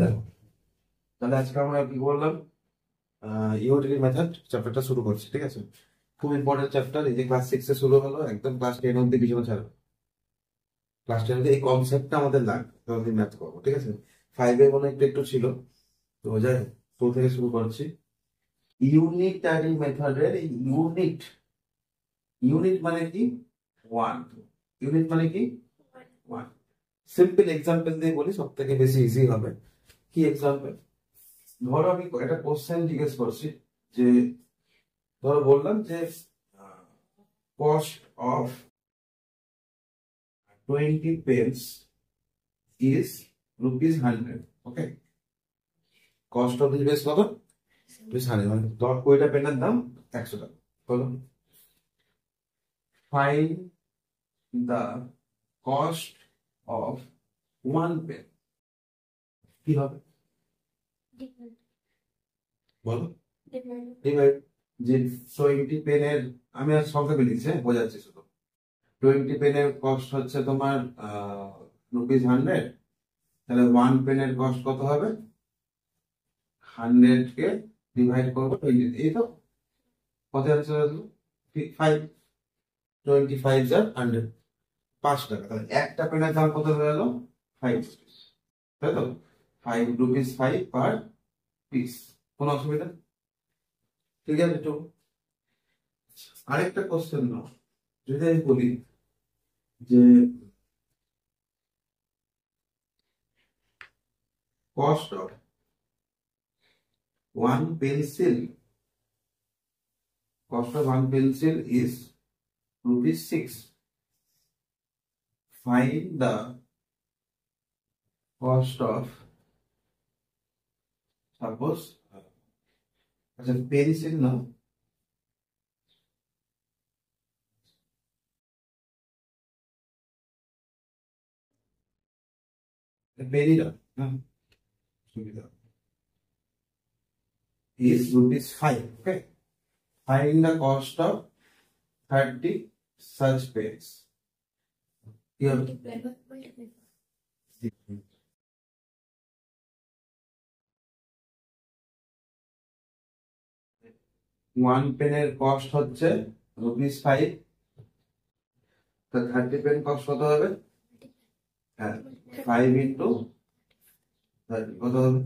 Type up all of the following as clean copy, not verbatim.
দেখো, তাহলে আজকে আমরা কি বললাম, ইউটিলিটি মেথড চ্যাপ্টারটা শুরু করছি। ঠিক আছে, খুব ইম্পর্টেন্ট চ্যাপ্টার। এই যে ক্লাস 6 এ শুরু হলো, একদম ক্লাস 10 অব্দি পিছনে ছাড়বে। ক্লাস 10 অব্দি এই কনসেপ্টটা আমাদের লাগবে যতদিন ম্যাথ করবো। ঠিক আছে, 5 এ মনে একটু একটু ছিল, তো যাই হোক, 4 থেকে শুরু করছি। ইউনিটারি মেথডের ইউনিট, ইউনিট মানে কি? ওয়ান। ইউনিট মানে কি? ওয়ান। সিম্পল এক্সাম্পল দিয়ে বলি, সব থেকে বেশি ইজি হবে। কি এক্সাম্পল? ধরো আমি একটা কোশ্চেন জিজ্ঞেস করছি, যে ধরো বললাম যে cost of 20 pence is ₹100। Okay, cost of this কত? ₹100, মানে 20টা পেনের দাম 100 টাকা। বলো, find the cost of 1 pen. কি হবে? বলো, ডিভাইড। যে 20 পেনের, আমি আর সংখ্যাকে লিখছি, বোঝাচ্ছি শুধু। 20 পেনের কস্ট হচ্ছে তোমার ₹100, তাহলে 1 পেনের কস্ট কত হবে? 100 কে ডিভাইড করবো 20, এই তো কত অ্যান্সার আসলো? 5। 25 যা 100, 5 টাকা। তাহলে একটা পেনের দাম কত হয়ে গেল? 5 rupees, তাই তো? 5 rupees 5 পার পিস। কোনো অসুবিধা? ঠিক আছে তো। আরেকটা কোশ্চেন নাও, যদি আমি বলি যে cost of 1 pencil, cost of 1 pencil is ₹6। Find the cost of, suppose, আচ্ছা পেন্সিল নাও, পেনই নাও, হ্যাঁ, সুবিধা, is ₹5। Okay, find the cost of 30 such pens। কি হবে? 1 পেনের কস্ট হচ্ছে ₹5, তো 30 পেন কস্ট কত হবে? হ্যাঁ, 5 ইন্টু 30 কত হবে?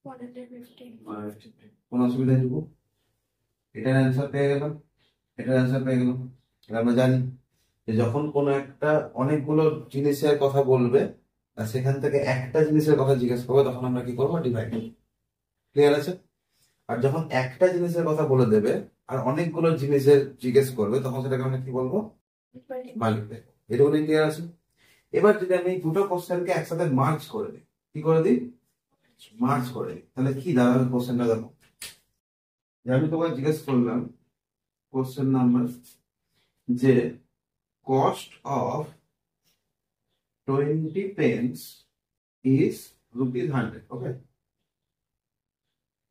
150। কোন অসুবিধা নেই, এটার অ্যান্সার পেয়ে গেলাম, এটার অ্যান্সার পেয়ে গেলাম। এবার আমরা জানি যে যখন কোনো একটা অনেকগুলো জিনিসের কথা বলবে আর সেখান থেকে একটা জিনিসের কথা জিজ্ঞেস করবে, তখন আমরা কি করবো? ডিভাইড। ক্লিয়ার আছে? আর যখন একটা জিনিসের কথা বলে দেবে আর অনেকগুলো জিনিসের জিজ্ঞেস করবে, তখন সেটাকে আমরা কি বলবো? মাল্টিপ্লাই। এটুকু ক্লিয়ার আছে? এবার যদি আমি দুটো কোশ্চেনকে একসাথে মার্জ করে দিই, কি করে দিই? মার্জ করে দিই, তাহলে কি দাঁড়াবে কোশ্চেনটা? দেখো, যে আমি তোমাকে জিজ্ঞেস করলাম কোশ্চেন নাম্বার, যে কস্ট অফ 20 pence is ₹100। ওকে,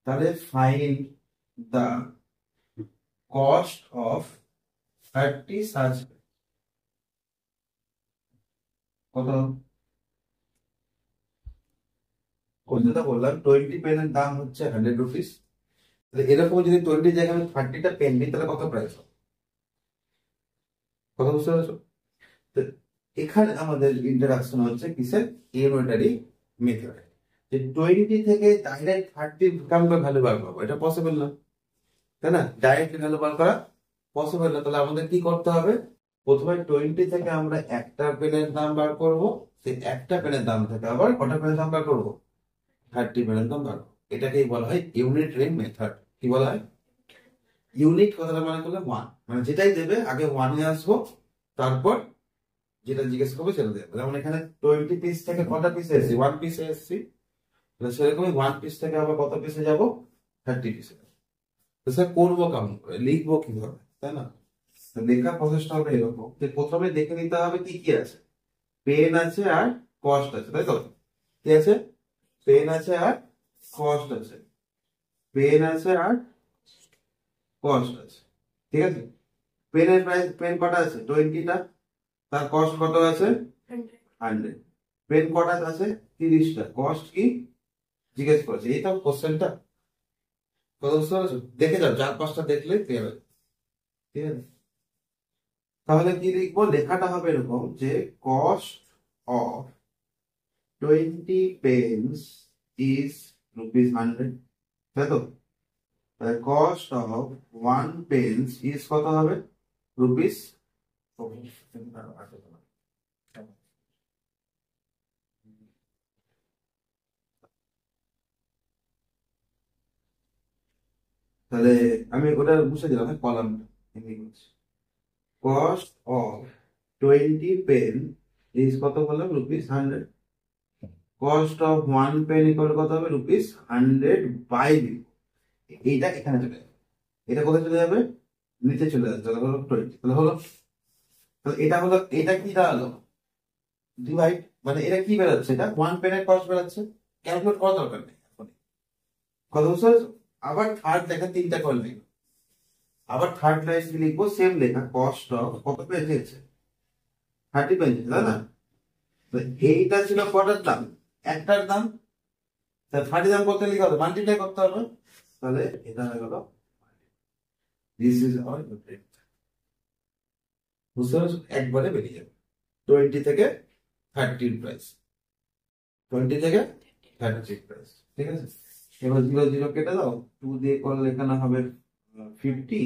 তাহলে find the cost of 30 such। কত? কোনটা বললাম 20 পেনের দাম হচ্ছে ₹100। তাহলে এরকম যদি 20 জায়গায় আমি 30টা পেন দিই, তাহলে কত প্রাইস হবে? কথা বুঝতে পারছো? তো এখানে আমাদের ইন্টারাকশন হচ্ছে কিসের? Unitary method. যে 20 থেকে ডাইরেক্ট 30 আমরা ভ্যালু বার করবো, এটা পসিবল না, তাই না? ডাইরেক্ট ভ্যালু বার করা পসিবল না। তাহলে আমাদের কি করতে হবে? প্রথমে 20 থেকে আমরা একটা পেনের দাম বার করব, সেই একটা পেনের দাম থেকে আবার কটা পেনের দাম বার করব? 30 পেনের দাম বার করবো। এটাকেই বলা হয় ইউনিটারি মেথড। কি বলা হয়? ইউনিট কথাটা মানে করলে ওয়ান, মানে যেটাই দেবে আগে ওয়ানে আসবো, তারপর যেটা জিজ্ঞেস করবে সেটা দেবে। যেমন এখানে 20 পিস থেকে কটা পিসে এসেছি? 1 পিসে এসেছি, তাহলে সেরকমই 1 পিস থেকে আবার কত পিসে যাব? 30 পিসে। তো স্যার করবো কেমন করে, লিখবো কিভাবে, তাই না? তো লেখার প্রসেসটা হবে এরকম, যে প্রথমে দেখে নিতে হবে কি কি আছে। পেন আছে আর কস্ট আছে, তাই তো? কি আছে? পেন আছে আর কস্ট আছে, পেন আছে আর কস্ট আছে। ঠিক আছে, পেনের প্রাইস, পেন কটা আছে? 20টা, তার কস্ট কত আছে? 100। পেন কটা আছে? 30টা, কস্ট কি? জিজ্ঞেস করেছে, এই তো কোশ্চেনটা। কথা বুঝতে পারছো? দেখে যাও, 4-5টা দেখলে ক্লিয়ার হবে। ঠিক আছে, তাহলে কি লিখবো? লেখাটা হবে এরকম যে কস্ট অফ 20 pence ইজ ₹100, তাই তো? তাহলে কস্ট অফ 1 pence ইজ কত হবে? রুপিস। তাহলে আমি ওটা মুছে দিলাম, কলামটা এমনি করছি। কস্ট অফ 20 পেন ইজ কত বললাম? ₹100। কস্ট অফ 1 পেন ইকুয়াল কত হবে? ₹100 বাই, এইটা এখানে চলে যাবে। এটা কোথায় চলে যাবে? নিচে চলে যাবে। তাহলে হলো 20, তাহলে হলো, তাহলে এটা হলো, এটা কি দাঁড়ালো? ডিভাইড, মানে এটা কি বেরোচ্ছে? এটা 1 পেনের কস্ট বেরোচ্ছে। ক্যালকুলেট করার দরকার নেই এখনই। কথা বুঝতে পারছো? আবার থার্ড লেখা 3টা করে লিখবো। আবার থার্ড লাইন লিখবো সেম লেখা, কস্ট অফ কত পেয়েছে? 30 পেয়েছে, তাই না? তো এইটা ছিল কটার দাম? একটার দাম। তা 30 দাম করতে লিখতে হবে, মাল্টিপ্লাই করতে হবে। তাহলে এটা হয়ে গেল, দিস ইজ আওয়ার, বুঝতে পারছো? একবারে বেরিয়ে যাবে 20 থেকে 30 প্রাইস, 20 থেকে 30 প্রাইস। ঠিক আছে, এবার 0 0 কেটে দাও, 2 দিয়ে করলে এখানে হবে 50,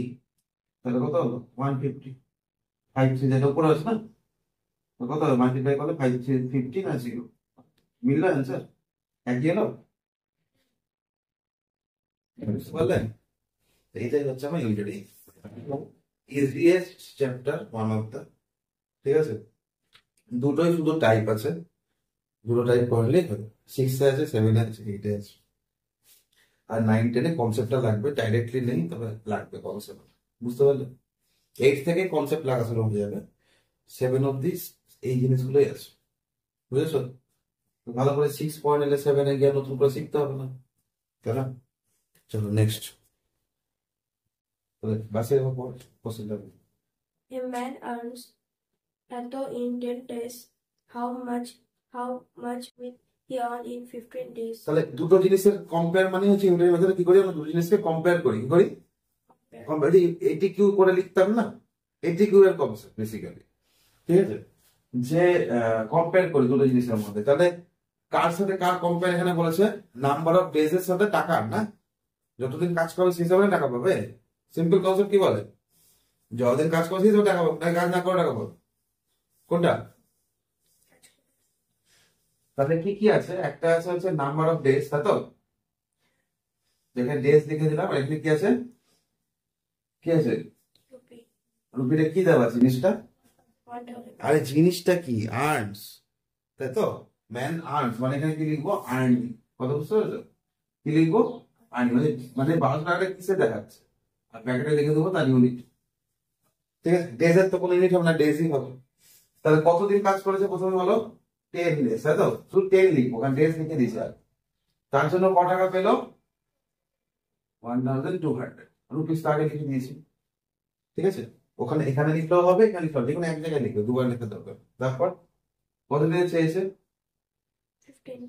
তাহলে কত হলো? 150। 5 3 যেটা উপরে আছে না, তো কত হবে? মাল্টিপ্লাই করলে 5 3 50 না 0, মিললো অ্যান্সার, একই এলো। বুঝতে পারলেন? এইটাই হচ্ছে আমার unitary easiest chapter, one of the. ঠিক আছে, দুটোই শুধু টাইপ আছে, দুটো টাইপ পড়লেই হবে। 6 এ আছে, 7 এ আছে, 8 এ আছে। আর 9 10 এ কনসেপ্টটা লাগবে, ডাইরেক্টলি নেই, তবে লাগবে কনসেপ্ট। বুঝতে পারলে? 8 থেকে কনসেপ্ট লাগা শুরু হয়ে যাবে, 7 অব্দি এই জিনিসগুলোই আছে। বুঝেছো? তো ভালো করে 6 পয়েন্ট এলে 7 এ গিয়ে নতুন করে শিখতে হবে না, তাই না? চলো নেক্সট, বাসে কোশ্চেনটা। A man earns eto in 10 days. How much will he earn in 15 days? তাহলে দুটো জিনিসের কম্পেয়ার মানে হচ্ছে ইউনিটের মেথডে কি করি? আমরা দুটো জিনিসকে কম্পেয়ার করি। কি করি? কম্পেয়ার। এটি কিউ করে লিখতাম না, এটি কিউ এর কনসেপ্ট বেসিক্যালি। ঠিক আছে, যে কম্পেয়ার করি দুটো জিনিসের মধ্যে। তাহলে কার সাথে কার কম্পেয়ার এখানে বলেছে? নাম্বার অফ ডেজ এর সাথে টাকা, না? যতদিন কাজ করবে সেই হিসাবে টাকা পাবে। সিম্পল কনসেপ্ট কি বলে? যতদিন কাজ করবে সেই হিসাবে টাকা পাবে, কাজ না করে টাকা পাবে। কোনটা? তাহলে কি কি আছে? একটা আছে হচ্ছে নাম্বার অফ ডেজ, তাই তো? যেখানে ডেজ লিখে দিলাম, আর এখানে কি আছে? কি আছে? Rupee. রুপিটা কি দেওয়া আছে জিনিসটা? $1. আরে জিনিসটা কি? আর্নস, তাই তো? ম্যান আর্নস মানে এখানে কি লিখবো? আর্নিং। কত বুঝতে পারছো? কি লিখবো? আর্নিং, মানে মানে 1200 টাকা কিসে দেখাচ্ছে, আর প্যাকেটে লিখে দেবো তার ইউনিট। ঠিক আছে, ডেজের তো কোনো ইউনিট হবে না, ডেজই হবে। তাহলে কতদিন কাজ করেছে প্রথমে বলো? 10 ডেজ, তাই তো? শুধু 10 লিখবো, কারণ ডেজ লিখে দিয়েছে। আর তার জন্য ক টাকা পেলো? 1200 রুপিস তো আগে লিখে দিয়েছি। ঠিক আছে, ওখানে এখানে লিখলেও হবে, এখানে লিখতে হবে, যেকোনো এক জায়গায় লিখবে, দুবার লিখতে দরকার। তারপর কত দিনে চেয়েছে? 15.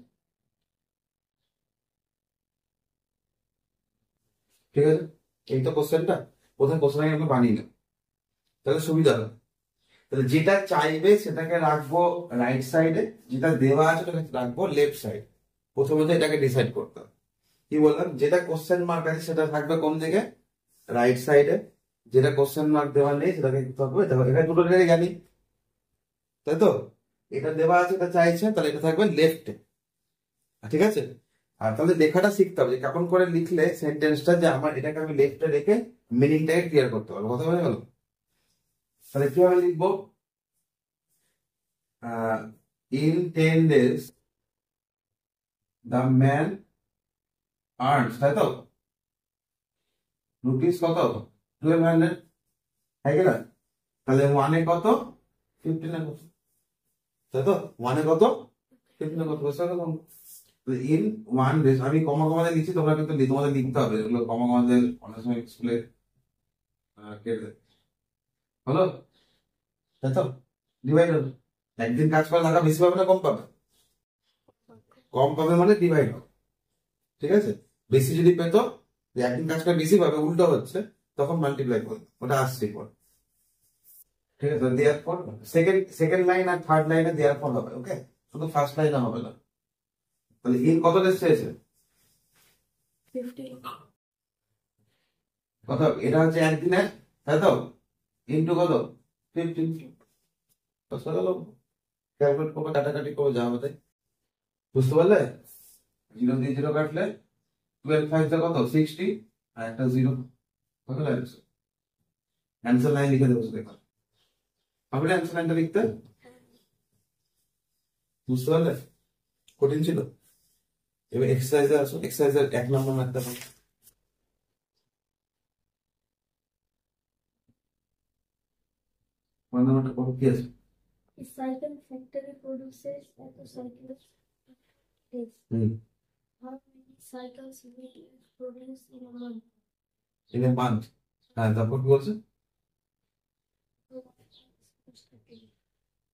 ঠিক আছে, এই তো কোশ্চেনটা। প্রথম কোশ্চেন আগে আমরা বানিয়ে নেব, তাহলে সুবিধা হবে। তাহলে যেটা চাইবে সেটাকে রাখবো রাইট সাইডে, যেটা দেওয়া আছে ওটাকে রাখবো লেফট সাইড। প্রথমত এটাকে ডিসাইড করতে হবে। কি বললাম? যেটা কোশ্চেন মার্ক আছে সেটা থাকবে কোন দিকে? রাইট সাইডে। যেটা কোশ্চেন মার্ক দেওয়া নেই সেটাকে থাকবে, এখানে দুটো জানি, তাই তো? এটা দেওয়া আছে, এটা চাইছে, তাহলে এটা থাকবে লেফটে। ঠিক আছে, আর তাহলে লেখাটা শিখতে হবে যে কেমন করে লিখলে সেন্টেন্সটা, যে আমার এটাকে আমি লেফটে রেখে মিনিংটাকে ক্লিয়ার করতে পারবো। কথা বলে গেল? তাহলে কিভাবে লিখবো? In 10 days the man earns, তাই তো? রুপিস কত? 1200, তাই কিনা? তাহলে 1 এ কত? 15 এ কত? তাই তো? 1 এ কত? 15 এ কত? বুঝতে পারলাম? ইন 1 days, আমি কমা কমাতে লিখছি, তোমরা কিন্তু তোমাদের লিখতে হবে এগুলো, কমা কমাদের অনেক সময় স্কুলে কেটে দেয়। হলো? তাই তো? ডিভাইড হলো। একদিন কাজ করে টাকা বেশি পাবে না কম পাবে? কম পাবে মানে ডিভাইড হবে। ঠিক আছে, বেশি যদি পেতো, একই কাজটা বেশি পাবে, উল্টো হচ্ছে, তখন মাল্টিপ্লাই করবে, ওটা আসছে পর। ঠিক আছে, দেয়ার পর সেকেন্ড লাইন আর থার্ড লাইনে দেয়ার পর হবে, ওকে, শুধু ফার্স্ট লাইনে হবে না। তাহলে ইন কত ডেজ চেয়েছে? 15. কত? এটা হচ্ছে একদিনের, তাই তো, ইন্টু কত? 15। বুঝতে গেল? ক্যালকুলেট করবো, কাটাকাটি করবো, যা হবে তাই। বুঝতে পারলে? 0 দিয়ে 0 কাটলে 12 5 কত? 60, আর একটা 0, কত লাগছে? অ্যান্সার লাইন লিখে দেবো, দেখো হবে অ্যান্সার লাইনটা লিখতে। বুঝতে পারলে? কঠিন ছিল? এবার এক্সারসাইজে আসো, এক্সারসাইজের 1 নম্বর ম্যাথটা করো। 1 নম্বরটা করো, কি আছে? A cycle factory produces at a cycle days. How many cycles will it produce in a month? In a month. হ্যাঁ, তারপর কি বলছে?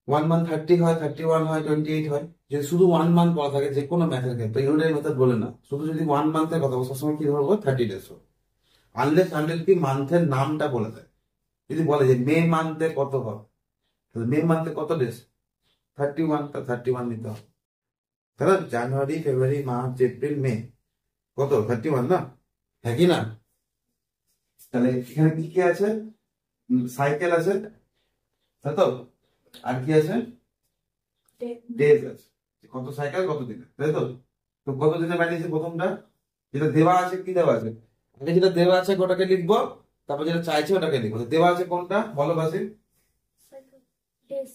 1 month 30 হয়, 31 হয়, 28 হয়। যদি শুধু 1 মান্থ বলা থাকে যে কোনো ম্যাথের ক্ষেত্রে, ইউনিটারি মেথড বলে না, শুধু যদি 1 মান্থের কথা বলবো, সবসময় কি ধরবো? 30 ডেজ হবে। আনলেস কি মান্থের নামটা বলে দেয়। যদি বলে যে মে মান্থে কত হবে, তাহলে মে মান্থে কত ডেজ? 31, তা 31 নিতে হবে। তাহলে জানুয়ারি, ফেব্রুয়ারি, মার্চ, এপ্রিল, মে, কত? 31 না? হ্যাঁ কি না? তাহলে এখানে কি কি আছে? সাইকেল আছে, তাই তো, আর কি আছে? ডেজ আছে। কত সাইকেল কত দিনে, তাই তো। তো কত দিনে বানিয়েছে প্রথমটা? যেটা দেওয়া আছে, কি দেওয়া আছে? আগে যেটা দেওয়া আছে ওটাকে লিখবো, তারপর যেটা চাইছে ওটাকে লিখবো। দেওয়া আছে কোনটা বলো বাসি? Cycle days.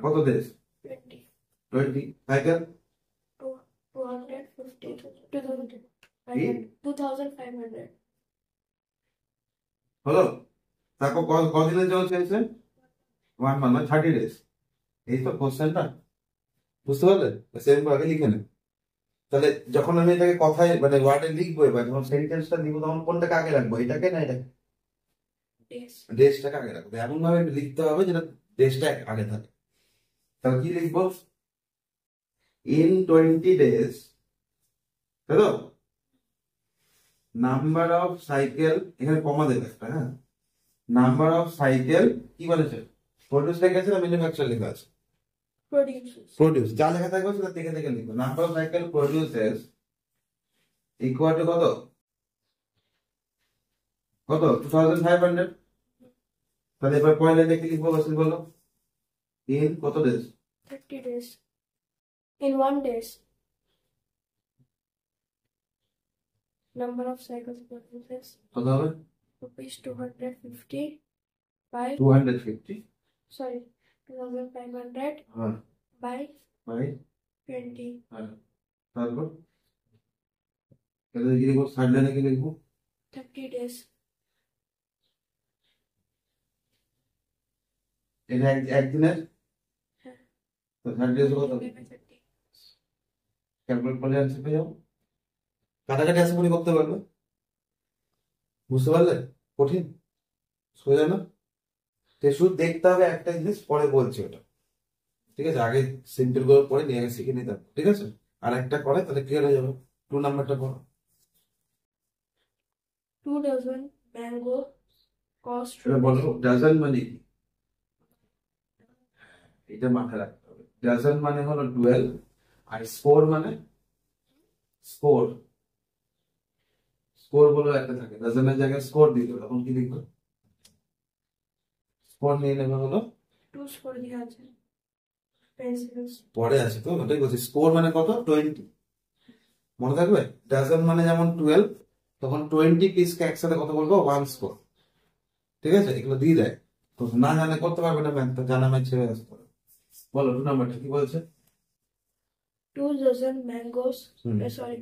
কত ডেজ? 20. 20 সাইকেল 250. 2500. হলো। তারপর কদিনের জন্য চেয়েছে? 1 মান্থ, মানে 30 ডেজ। এই তো কোশ্চেনটা, বুঝতে পারলে? সেম আগে লিখে নেন। তাহলে যখন আমি এটাকে কথায় মানে ওয়ার্ডে লিখবো, এবার যখন সেন্টেন্সটা লিখবো, তখন কোনটাকে আগে রাখবো? এটাকে না এটাকে? Days. ডেজটাকে আগে রাখবো। এমন ভাবে লিখতে হবে যেটা ডেজটা আগে থাকে। তাহলে কি লিখবো? ইন 20 ডেজ, তাই তো, নাম্বার অফ সাইকেল, এখানে কমা দেবে একটা, হ্যাঁ, নাম্বার অফ সাইকেল কি বলেছে? প্রডিউস লেখা আছে না ম্যানুফ্যাকচার লেখা আছে? Produces. প্রডিউস, যা লেখা থাকবে সেটা দেখে দেখে লিখবো। Number of cycle produces equal to কত? কত? 2500। তাহলে এবার পয়লা দেখে লিখবো, বসে বলো, ইন কত days? 30 days. In 1 days. Number of cycles produces কত হবে? rupees 250 by 250, 2500 হ্যাঁ, by বাই 20. হ্যাঁ, তারপর তাহলে কি লিখবো? থার্ড লাইনে কি লিখবো? 30 days. এটা একদিনের, হ্যাঁ। তো 30 ডেজ কত? By 30. ক্যালকুলেট করলে অ্যান্সার পেয়ে যাবো। কাটাকাটি আশা করি করতে পারবে। বুঝতে পারলে? কঠিন সোজা না? তো শুধু দেখতে হবে একটা জিনিস, পরে বলছি ওটা, ঠিক আছে? আগে সিম্পল করে পরে নিয়ে আগে শিখে নিতে হবে, ঠিক আছে? আর একটা করে তাহলে ক্লিয়ার হয়ে যাবে। 2 নাম্বারটা পড়ো। 2 dozen mango cost এবার বলো ডাজন মানে কি? এটা মাথায় রাখতে হবে। ডাজন মানে হলো 12, আর স্কোর মানে স্কোর, স্কোর বলে একটা থাকে, ডাজনের জায়গায় স্কোর দিতে হবে, তখন কি লিখবো? স্কোর নিয়ে নেবে হলো 2 score দেওয়া আছে pencils. পরে আছে, তো ওটাই বলছি। স্কোর মানে কত? 20, মনে থাকবে? ডাজন মানে যেমন 12, তখন 20 পিসকে একসাথে কত বলবো? 1 স্কোর, ঠিক আছে? এগুলো দিয়ে দেয়, তো না জানে করতে পারবে না ম্যাথ, জানা ম্যাথ ছেড়ে আসতে হবে। বলো 2 নাম্বারটা কি বলছে? 2 dozen mangoes, hmm,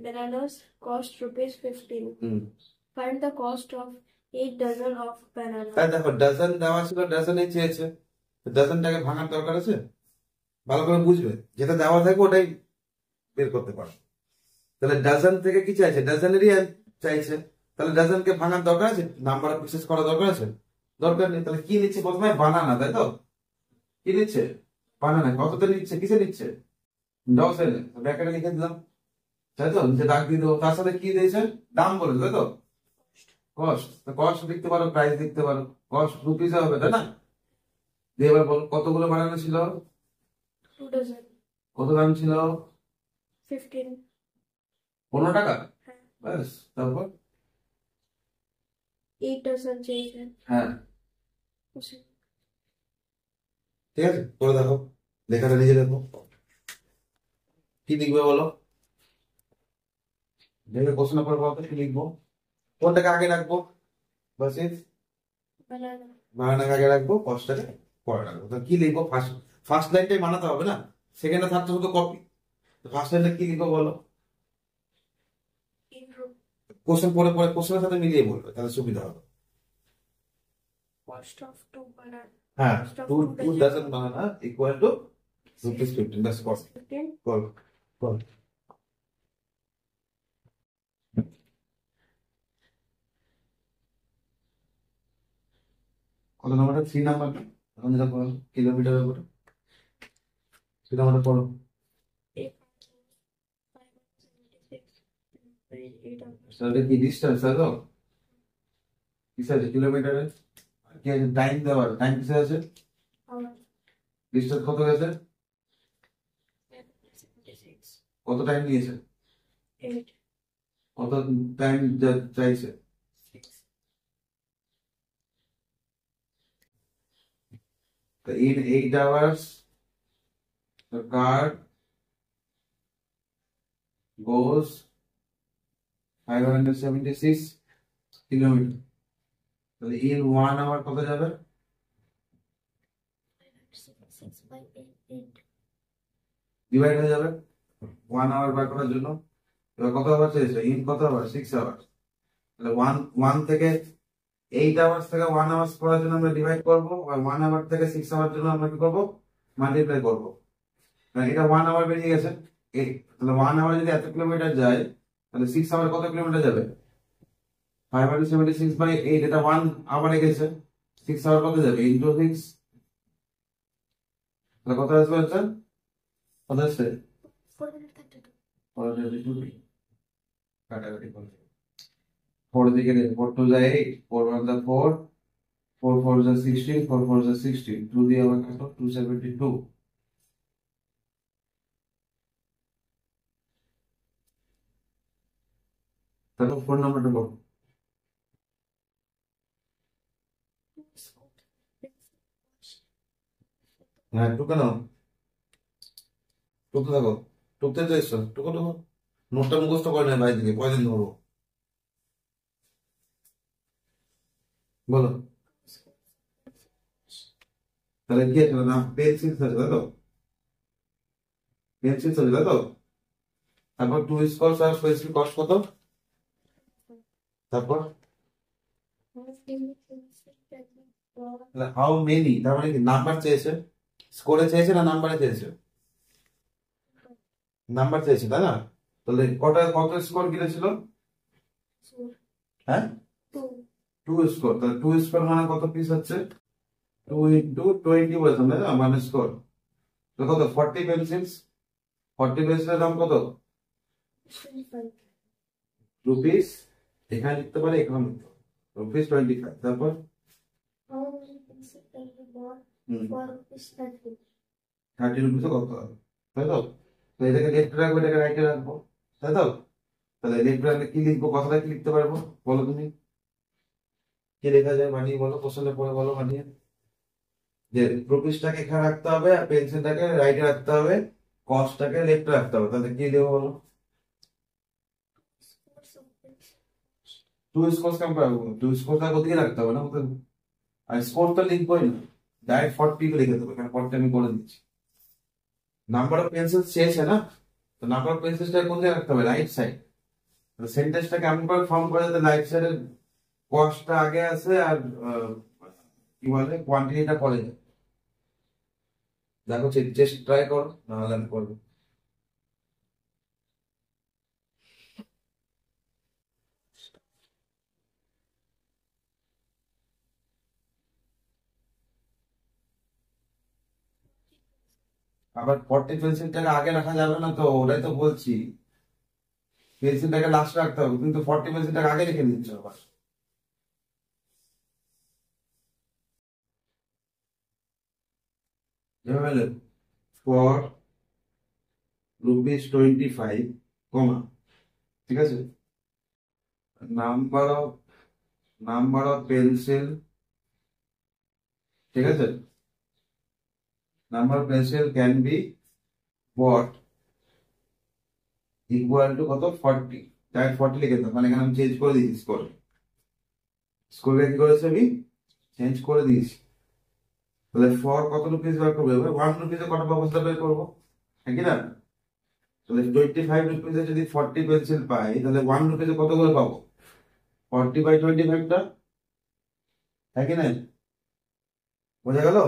bananas cost rupees 15. Hmm. Find the cost of 8 dozen of bananas. তাই দেখো, ডাজন দেওয়া ছিল, ডাজনে চেয়েছে, ডাজনটাকে ভাঙার দরকার আছে? ভালো করে বুঝবে, যেটা দেওয়া থাকবে ওটাই বের করতে পারো। তাহলে ডাজন থেকে কি চাইছে? ডাজনেরই চাইছে, তাহলে ডাজনকে ভাঙার দরকার আছে? নাম্বার অফ পিসেস করা দরকার আছে? দরকার নেই। তাহলে কি নিচ্ছে প্রথমে? বানানা, তাই তো? কি নিচ্ছে? বানানা। কততে নিচ্ছে? কিসে নিচ্ছে? 10 ব্র্যাকেটে লিখে দিলাম। তাই তো, নিচে দাগ দিয়ে দেবো, তার সাথে কি দিয়েছে, দাম বলেছে, তাই তো, কস্ট, কস্ট লিখতে পারো, প্রাইস লিখতে পারো, কস্ট রুপিসে হবে, তাই না? দিয়ে এবার বলো কতগুলো বানানো ছিল, 2 dozen. কত দাম ছিল, 15. 15 টাকা, হ্যাঁ। ব্যাস, তারপর 8 dozen চেয়েছেন। হ্যাঁ, বুঝছি। ঠিক আছে, করে দেখো, লেখাটা নিজে দেখো, কি লিখবে বলো, দেখবে কোশ্চেন পরে বলতো কি লিখবো, কোনটাকে আগে রাখবো, বাস বানানা। বানানাকে আগে রাখবো, কস্টটাকে পরে রাখবো, তো কি লিখবো, ফার্স্ট ফার্স্ট লাইনটাই বানাতে হবে না, সেকেন্ড আর থার্ড শুধু কপি, তো ফার্স্ট লাইনটা কি লিখবো বলো, Intro. কোশ্চেন পরে পরে কোশ্চেনের সাথে মিলিয়ে বলবে, তাহলে সুবিধা হবে। Cost of 2 banana. হ্যাঁ, Cost of 2 2 dozen. dozen banana equal to rupees 15, ব্যাস কর 15. কর কর। কত নাম্বারটা, 3 নাম্বারটা, এখন যেটা করো কিলোমিটারের উপরে 3 নাম্বারটা পড়ো, 8,576. 8 hours. তাহলে কি ডিস্টেন্স, তাই তো, কিসে আছে কিলোমিটারে, আর কি আছে টাইম, দেওয়ার টাইম কিসে আছে, Hour. ডিস্টেন্স কত গেছে, 76. কত টাইম নিয়েছে, 8. কত টাইম চাইছে, 6. তো in 8 hours the car goes 576 kilometre, তাহলে in 1 hour কত যাবে, 576 by 8. ডিভাইড হয়ে যাবে 1 আওয়ার বার করার জন্য, এবার কত আওয়ার চেয়েছে, ইন কত আওয়ার, 6 আওয়ার, তাহলে 1 থেকে 8 আওয়ার্স থেকে 1 আওয়ার্স করার জন্য আমরা ডিভাইড করবো, আর 1 আওয়ার থেকে 6 আওয়ার জন্য আমরা কি করবো, মাল্টিপ্লাই করবো, কারণ এটা 1 আওয়ার বেরিয়ে গেছে, তাহলে 1 আওয়ার যদি এত কিলোমিটার যায়, তাহলে 6 আওয়ার কত কিলোমিটার যাবে, 576 বাই 8, এটা 1 আওয়ারে গেছে, 6 আওয়ার কত যাবে, ইন্টু 6, তাহলে কত আসবে আনসার, কত আসছে, 432. কাটাকাটি করবে, 4 দিকে 4 2 যায় 8, 4 1 যা 4, 4 4 যা 16, 4 4 যা 16, 2 দিয়ে আবার কাটো, 272, তারপর ফোন নাম্বারটা বলো, হ্যাঁ টুকে নাও, টুকতে থাকো, টুকতে তো এসছো, টুকো টুকো, নোটটা মুখস্থ করে নেয় বাইরে থেকে, কয়দিন ধরবো, বলো, তাহলে কি আছে না, পেন্সিল আছে তাই তো, পেন্সিল আছে তাই তো, তারপর 2 স্কোয়ার আর পেন্সিল কস্ট কত, তারপর হাউ মেনি, তার মানে কি নাম্বার চেয়েছে, স্কোরে চেয়েছে না নাম্বারে চেয়েছে, নাম্বার চেয়েছে তাই না, তাহলে কত স্কোর কিনেছিল, হ্যাঁ 2 স্কোর, তাহলে 2 স্কোর মানে কত পিস হচ্ছে, 2 ইন্টু 20 বলছেন তাই না, মানে স্কোর, তো কত 40 পেন্সিলস, 40 পেন্সিলের দাম কত, 25. রুপিস, এখানে লিখতে পারে, এখানে লিখতে পারে, রুপিস 25, তারপর How many pencils can you bought hmm, for rupees 30? 30 রুপিসে কত হবে, তাই তো, তো এটাকে লেফটে রাখবো, এটাকে রাইটে রাখবো, তাই তো, তাহলে লেফটে রাখলে কি লিখবো, কথাটা কি লিখতে পারবো বলো তুমি, কি লেখা যায় বানিয়ে বলো, কোশ্চেনে পড়ে বলো বানিয়ে, যে রুপিসটাকে এখানে রাখতে হবে আর পেন্সিলটাকে রাইটে রাখতে হবে, কস্টটাকে লেফটে রাখতে হবে, তাহলে কি দেবো বলো, Scores of pencils. 2 স্কোর কেমন পাবো, 2 স্কোরটা ওদিকে রাখতে হবে না, আর স্কোর তো লিখবোই না, ডাইরেক্ট 40 লিখে দেবো, এখানে 40 আমি করে দিচ্ছি, নাম্বার অফ পেন্সিল চেয়েছে না, তো নাম্বার অফ পেন্সিলটা কোন জায়গায় রাখতে হবে, রাইট সাইড, সেন্টেন্সটাকে এমন করে ফর্ম করে যাতে রাইট সাইডের কস্টটা আগে আসে আর কি বলে কোয়ান্টিটিটা পরে যায়, দেখো চেষ্টা ট্রাই করো, নাহলে আমি করবো, আবার 40 পেন্সিলটাকে আগে রাখা যাবে না, তো ওটাই তো বলছি, পেন্সিলটাকে লাস্ট রাখতে হবে, কিন্তু 40 পেন্সিলটাকে আগে রেখে দিচ্ছ আবার। যেভাবে ফর ₹25, কমা, ঠিক আছে, নাম্বার অফ পেন্সিল, ঠিক আছে, number of pencil can be bought equal to কত, 40, ডাইরেক্ট 40 লিখে দাও, মানে এখানে আমি চেঞ্জ করে দিয়েছি স্কোর কি করেছে, আমি চেঞ্জ করে দিয়েছি। তাহলে ফর কত রুপিস বার করবো, এবার 1 রুপিসে কত পাবো সেটা বের করবো, হ্যাঁ কি না? তাহলে 25 রুপিসে যদি 40 পেন্সিল পাই, তাহলে 1 রুপিসে কত করে পাবো, 40/25টা, হ্যাঁ কি না? বোঝা গেল?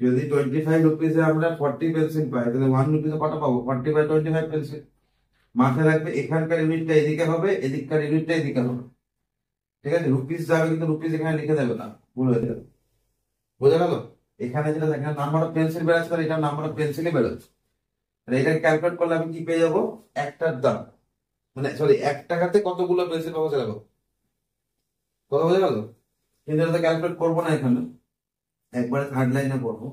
যদি 25 রুপিসে আমরা 40 পেন্সিল পাই, তাহলে 1 রুপিসে কত পাবো, 40/25 পেন্সিল। মাথায় রাখবে এখানকার ইউনিটটা এদিকে হবে, এদিককার ইউনিটটা এদিকে হবে, ঠিক আছে? রুপিস যাবে, কিন্তু রুপিস এখানে লিখে দেবে না, ভুল হয়ে যাবে। বোঝা গেল? এখানে যেটা দেখেন নাম্বার অফ পেন্সিল বেরোচ্ছে, এটা নাম্বার অফ পেন্সিলই বেরোচ্ছে। এটা ক্যালকুলেট করলে আমি কি পেয়ে যাবো, একটার দাম, মানে সরি 1 টাকাতে কতগুলো পেন্সিল পাবো সেটা, কথা বোঝা গেল? কিন্তু এটা ক্যালকুলেট করবো না এখানে, একবারে থার্ড লাইনে পড়বো।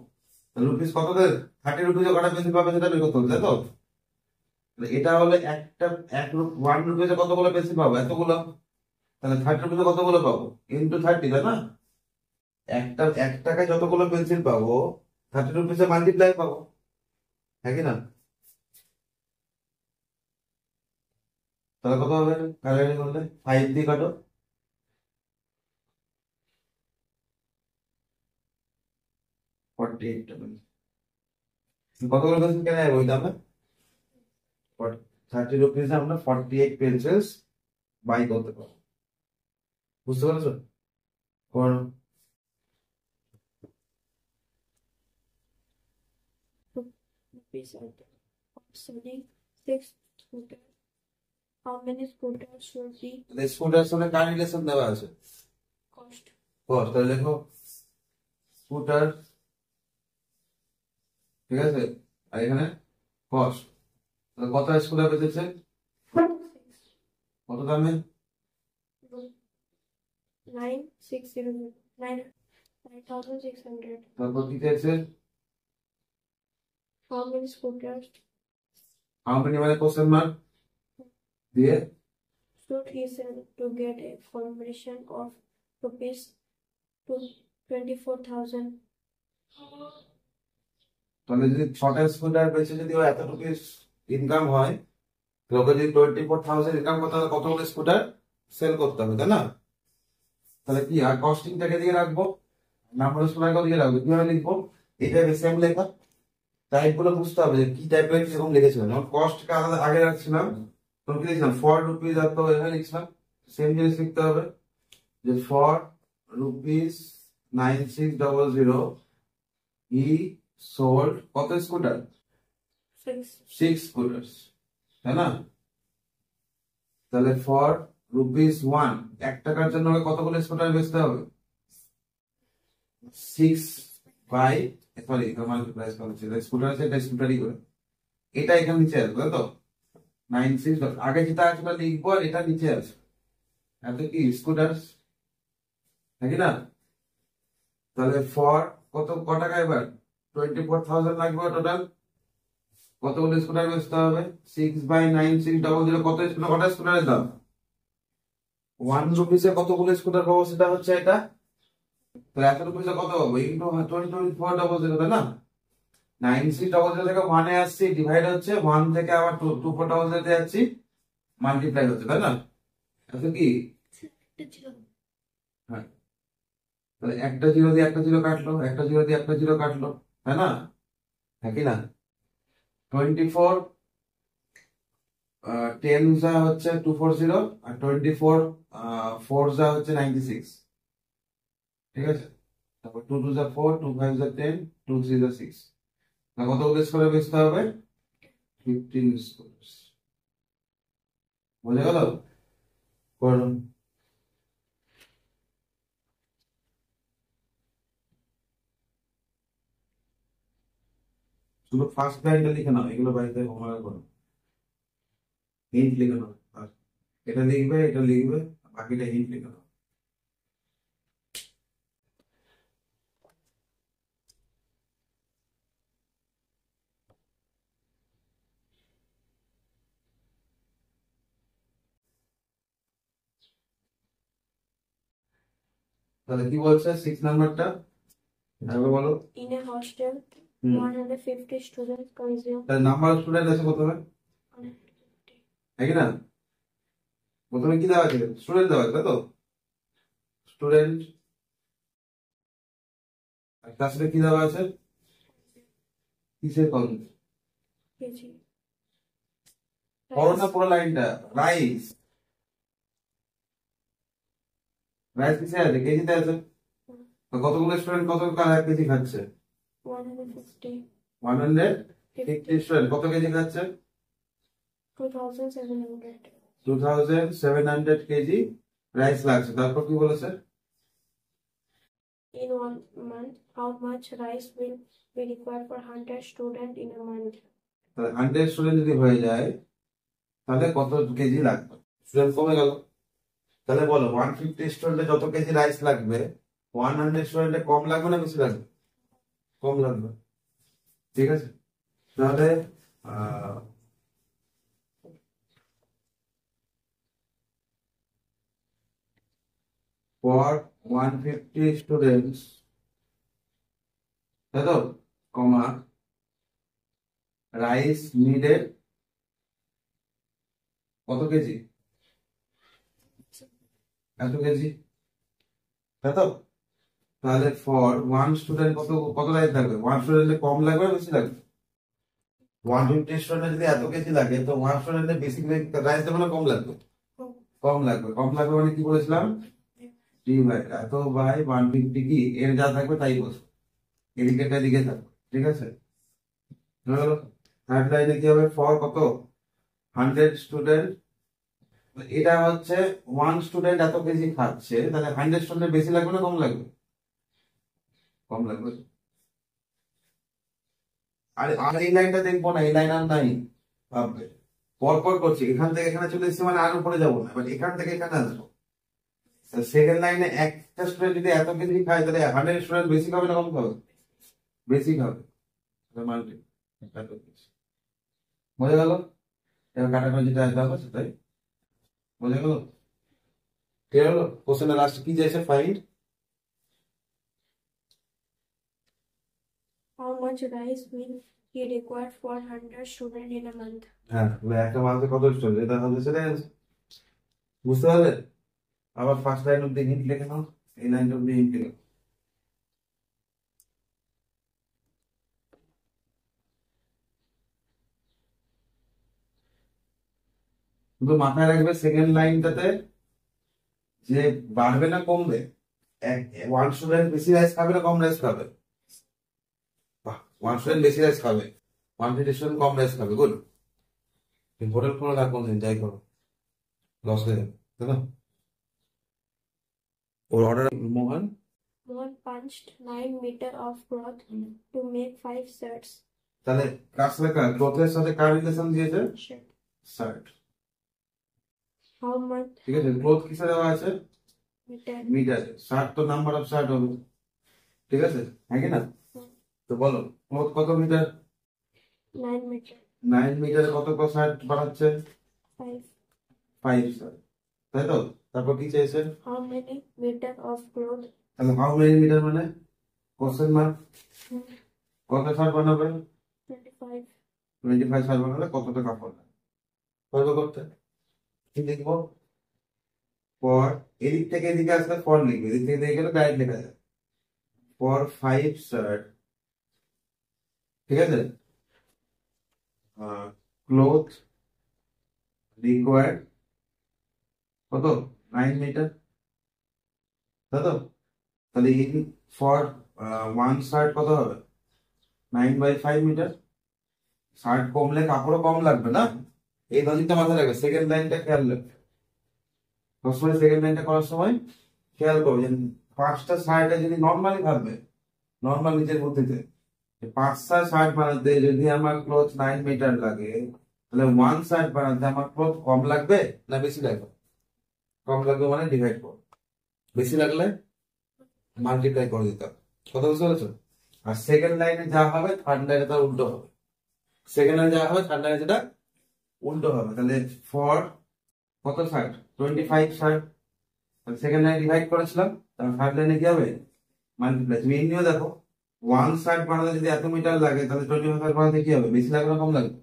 রুপিস কত, 30 রুপিসে কটা পেন্সিল পাবে সেটা বের করতে হবে, তাই তো? এটা হলে একটা 1 রুপিসে কতগুলো পেন্সিল পাবো, এতগুলো। তাহলে 30 রুপিসে কতগুলো পাবো, ইন্টু 30, তাই না? 1 টাকায় যতগুলো পেন্সিল পাবো 30 রুপিসে মাল্টিপ্লাই পাবো, হ্যাঁ কি না? তাহলে কত হবে, কাটাকাটি করলে 5 দিয়ে কাটো, 48 টাকা। কতগুলো পেন্সিল কেনা যাবে ওই দামে, 30 রুপিসে আমরা 48 পেন্সিলস বাই করতে পারবো। বুঝতে পারছো? কোন Rupees are there. Selling 6 scooters. How many scooters should be scooter সঙ্গে কার রিলেশন দেওয়া আছে, cost? কস্ট, তাহলে দেখো স্কুটার, ঠিক আছে, আর এখানে কস্ট। কত স্কুটার বেঁচেছে, 6. কত দামে, 9,600. 9,600. তারপর কি চাইছে, How many scooters how many মানে কোশ্চেন মার্ক দিয়ে, should he sell to get a commission of rupees 24,000? তাহলে যদি 6টা স্কুটার বেচে যদি ও এত রুপিস ইনকাম হয়, তো ওকে যদি 24,000 ইনকাম করতে হবে, কতগুলো স্কুটার সেল করতে হবে, তাই না? তাহলে কি আর কস্টিংটাকে দিয়ে রাখবো, নাম্বার অফ স্কুটার দিয়ে রাখবো, কিভাবে লিখবো, এটা সেম লেখা, টাইপ গুলো বুঝতে হবে যে কি টাইপের কিরকম লিখেছিলাম। যেমন কস্টকে আলাদা আগে রাখছিলাম, তখন কি লিখছিলাম, ফর রুপিস, আর তো এখানে লিখছিলাম সেম জিনিস লিখতে হবে, যে ফর রুপিস 9600 ই সোল্ড কত স্কুটার, 6. 6 স্কুটার্স, তাই না? তাহলে ফর ₹1, 1 টাকার জন্য ওকে কতগুলো স্কুটার বেচতে হবে, 6 বাই, সরি মাল্টিপ্লাই করছি, স্কুটার আছে, এটা স্কুটারই করে, এটা এখানে নিচে আসবে, তাই তো? 96, আগে যেটা আছে ওটা লিখবো, আর এটা নিচে আছে, এত কি স্কুটার, নাকি না? তাহলে ফর ক টাকা, এবার 24,000 লাগবে টোটাল, কতগুলো স্কুটার বেচতে হবে, 6/9600, কত স্কুটার, কটা স্কুটারের দাম, 1 রুপিসে কতগুলো স্কুটার পাবো সেটা হচ্ছে এটা। তো এত রুপিসে কত পাবো, ইন্টু 24,000, তাই না? 9600 থেকে 1 এ আসছি, ডিভাইড হচ্ছে 1 থেকে আবার 24,000 তে যাচ্ছি, মাল্টিপ্লাই হচ্ছে, তাই না? এত কি, হ্যাঁ, তাহলে একটা জিরো দিয়ে একটা জিরো কাটলো, একটা জিরো দিয়ে একটা জিরো কাটলো, তাই না? হ্যাঁ কি না? 24 10 যা হচ্ছে 240, আর 24 4 যা হচ্ছে 96, ঠিক আছে? তারপর 2 2 যা 4, 2 5 যা 10, 2 3 যা 6, কতগুলো স্কোয়ারে বেচতে হবে, 15 স্কোয়ার। বোঝা গেল? করুন, শুধু ফার্স্ট লাইনটা লিখে নাও, এগুলো বাড়িতে হোমওয়ার্ক করো। হিন্ট লিখে নাও। আর এটা লিখবে, এটা লিখবে, বাকিটা হিন্ট লিখে নাও। তাহলে কি বলছে 6 নাম্বারটা? একবার বলো। In a hostel, 150 students consume তাহলে নাম্বার অফ স্টুডেন্ট আছে প্রথমে, 150. তাই কি না? প্রথমে কি দেওয়া আছে? স্টুডেন্ট দেওয়া আছে, তাই তো? স্টুডেন্ট, আর তার সাথে কি দেওয়া আছে? কিসের কম? kg. পড়ো না পুরো লাইনটা। রাইস, রাইস কিসে আছে? কেজিতে আছে। তো কতগুলো স্টুডেন্ট কত 1 কেজি খাচ্ছে? 150. 150 স্টুডেন্ট কত কেজি খাচ্ছে? 2700. 2700 কেজি রাইস লাগছে। তারপর কি বলেছে? In 1 month, how much rice will be required for 100 students in a month? তাহলে 100 স্টুডেন্ট যদি হয়ে যায় তাহলে কত কেজি লাগবে? স্টুডেন্ট কমে গেল। তাহলে বলো 150 স্টুডেন্টে যত কেজি রাইস লাগবে, 100 স্টুডেন্টে কম লাগবে না বেশি লাগবে? কম লাগবে। ঠিক আছে, তাহলে for 150 students, তাই তো, কমা, রাইস নিডেড কত কেজি? এত কেজি, তাই তো? তাহলে ফর 1 স্টুডেন্ট কত কত রাইস লাগবে? 1 স্টুডেন্টে কম লাগবে না বেশি লাগবে? 150 স্টুডেন্টে যদি এত কেজি লাগে তো 1 স্টুডেন্টে বেশি রাইস দেবে না কম লাগবে? কম লাগবে। কম লাগবে মানে কি বলেছিলাম? টি বাই এত বাই 150, কি এর যা থাকবে তাই বসবে, এদিকে এদিকে থাকবে। ঠিক আছে, থার্ড লাইনে কি হবে? ফর কত? 100 স্টুডেন্ট। এটা হচ্ছে 1 স্টুডেন্ট এত কেজি খাচ্ছে, তাহলে 100 স্টুডেন্ট বেশি লাগবে না কম লাগবে? কম লাগবে। আর আর এই লাইনটা দেখবো না, এই লাইন আর নাই, ভাববে পরপর করছি। এখান থেকে এখানে চলে এসেছি মানে আর উপরে যাবো না, এবার এখান থেকে এখানে আসবো। সেকেন্ড লাইনে একটা স্টুডেন্ট যদি এত কেজি খায় তাহলে 100 স্টুডেন্ট বেশি খাবে না কম খাবে? বেশি খাবে। মাল্টি, বোঝা গেল? এবার কাটানো যেটা আসতে হবে সেটাই বোঝা গেল। ঠিক হলো? কোশ্চেনের লাস্ট কি চাইছে? Find How much rice will be required for 100 students in a month? হ্যাঁ, একটা মাসে কত স্টুডেন্ট, এটা হবে সেটাই answer। বুঝতে পারলে? আবার ফার্স্ট লাইন অব্দি হিন্ট লিখে নাও, এই লাইন অব্দি হিন্ট লিখে নাও। শুধু মাথায় রাখবে সেকেন্ড লাইনটাতে যে বাড়বে না কমবে, 1 স্টুডেন্ট বেশি রাইস খাবে না কম রাইস খাবে? 1 স্টুডেন্ট বেশি রাইস খাবে, 150 স্টুডেন্ট কম রাইস খাবে। গুড। হোটেল কোনো লাভ কোনদিন যাই করো, লস হয়ে যাবে, তাই না? ওর order Mohan. Mohan punched 9 meters of cloth to make 5 shirts. তাহলে কাজ লেখা ক্লথের সাথে কার রিলেশন দিয়েছে? Shirt. শার্ট। How much ঠিক আছে, ক্লথ কিসে দেওয়া আছে? meter? মিটার। শার্ট তো নাম্বার অফ শার্ট হবে, ঠিক আছে, হ্যাঁ কি না? তো বলো ক্লথ কত মিটার? 9 meters. 9 মিটারে কত শার্ট বানাচ্ছে? 5. 5 শার্ট, তাই তো? তারপর কি চাইছে? How many meters of cloth? তাহলে হাউ মেনি মিটার মানে কোশ্চেন মার্ক। Hmm, কত শার্ট বানাবে? 25. 25 শার্ট বানালে কতটা কাপড় লাগে? করবে করতে কি লিখবো? পর, এদিক থেকে এদিকে আসলে ফর লিখবে, এদিক থেকে এদিকে গেলে ডাইরেক্ট লেখা যায়। ফর 5 শার্ট, ঠিক আছে, ক্লোথ রিকোয়ার্ড কত? 9 মিটার, তাই তো? তাহলে ইন ফর 1 শার্ট কত হবে? 9/5 মিটার। শার্ট কমলে কাপড়ও কম লাগবে না, এই লজিকটা মাথায় রাখবে। সেকেন্ড লাইনটা খেয়াল রাখবে সবসময়, সেকেন্ড লাইনটা করার সময় খেয়াল করবে যে 5টা শার্টে যদি নর্মালি ভাববে, নর্মাল নিজের বুদ্ধিতে 5টা শার্ট বানাতে যদি আমার ক্লোথ 9 মিটার লাগে, তাহলে 1/3 বানাতে আমার পথ কম লাগবে না বেশি লাগবে? কম লাগবে মানে ডিভাইড করো, বেশি লাগলে মাল্টিপ্লাই করে দিতে হবে। কথা বুঝতে পেরেছো? আর সেকেন্ড লাইনে যা হবে থার্ড লাইনে তার উল্টো হবে। সেকেন্ড লাইনে যা হবে থার্ড লাইনে যেটা উল্টো হবে। তাহলে ফর কত 60, 25 60, সেকেন্ড লাইনে ডিভাইড করেছিলাম, তাহলে থার্ড লাইনে কি হবে মাল্টিপ্লাই। তুমি এমনিও দেখো 1/3 বানাতে যদি এত মিটার লাগে, তাহলে 25 বানাতে কি হবে, বেশি লাগবে না কম লাগবে?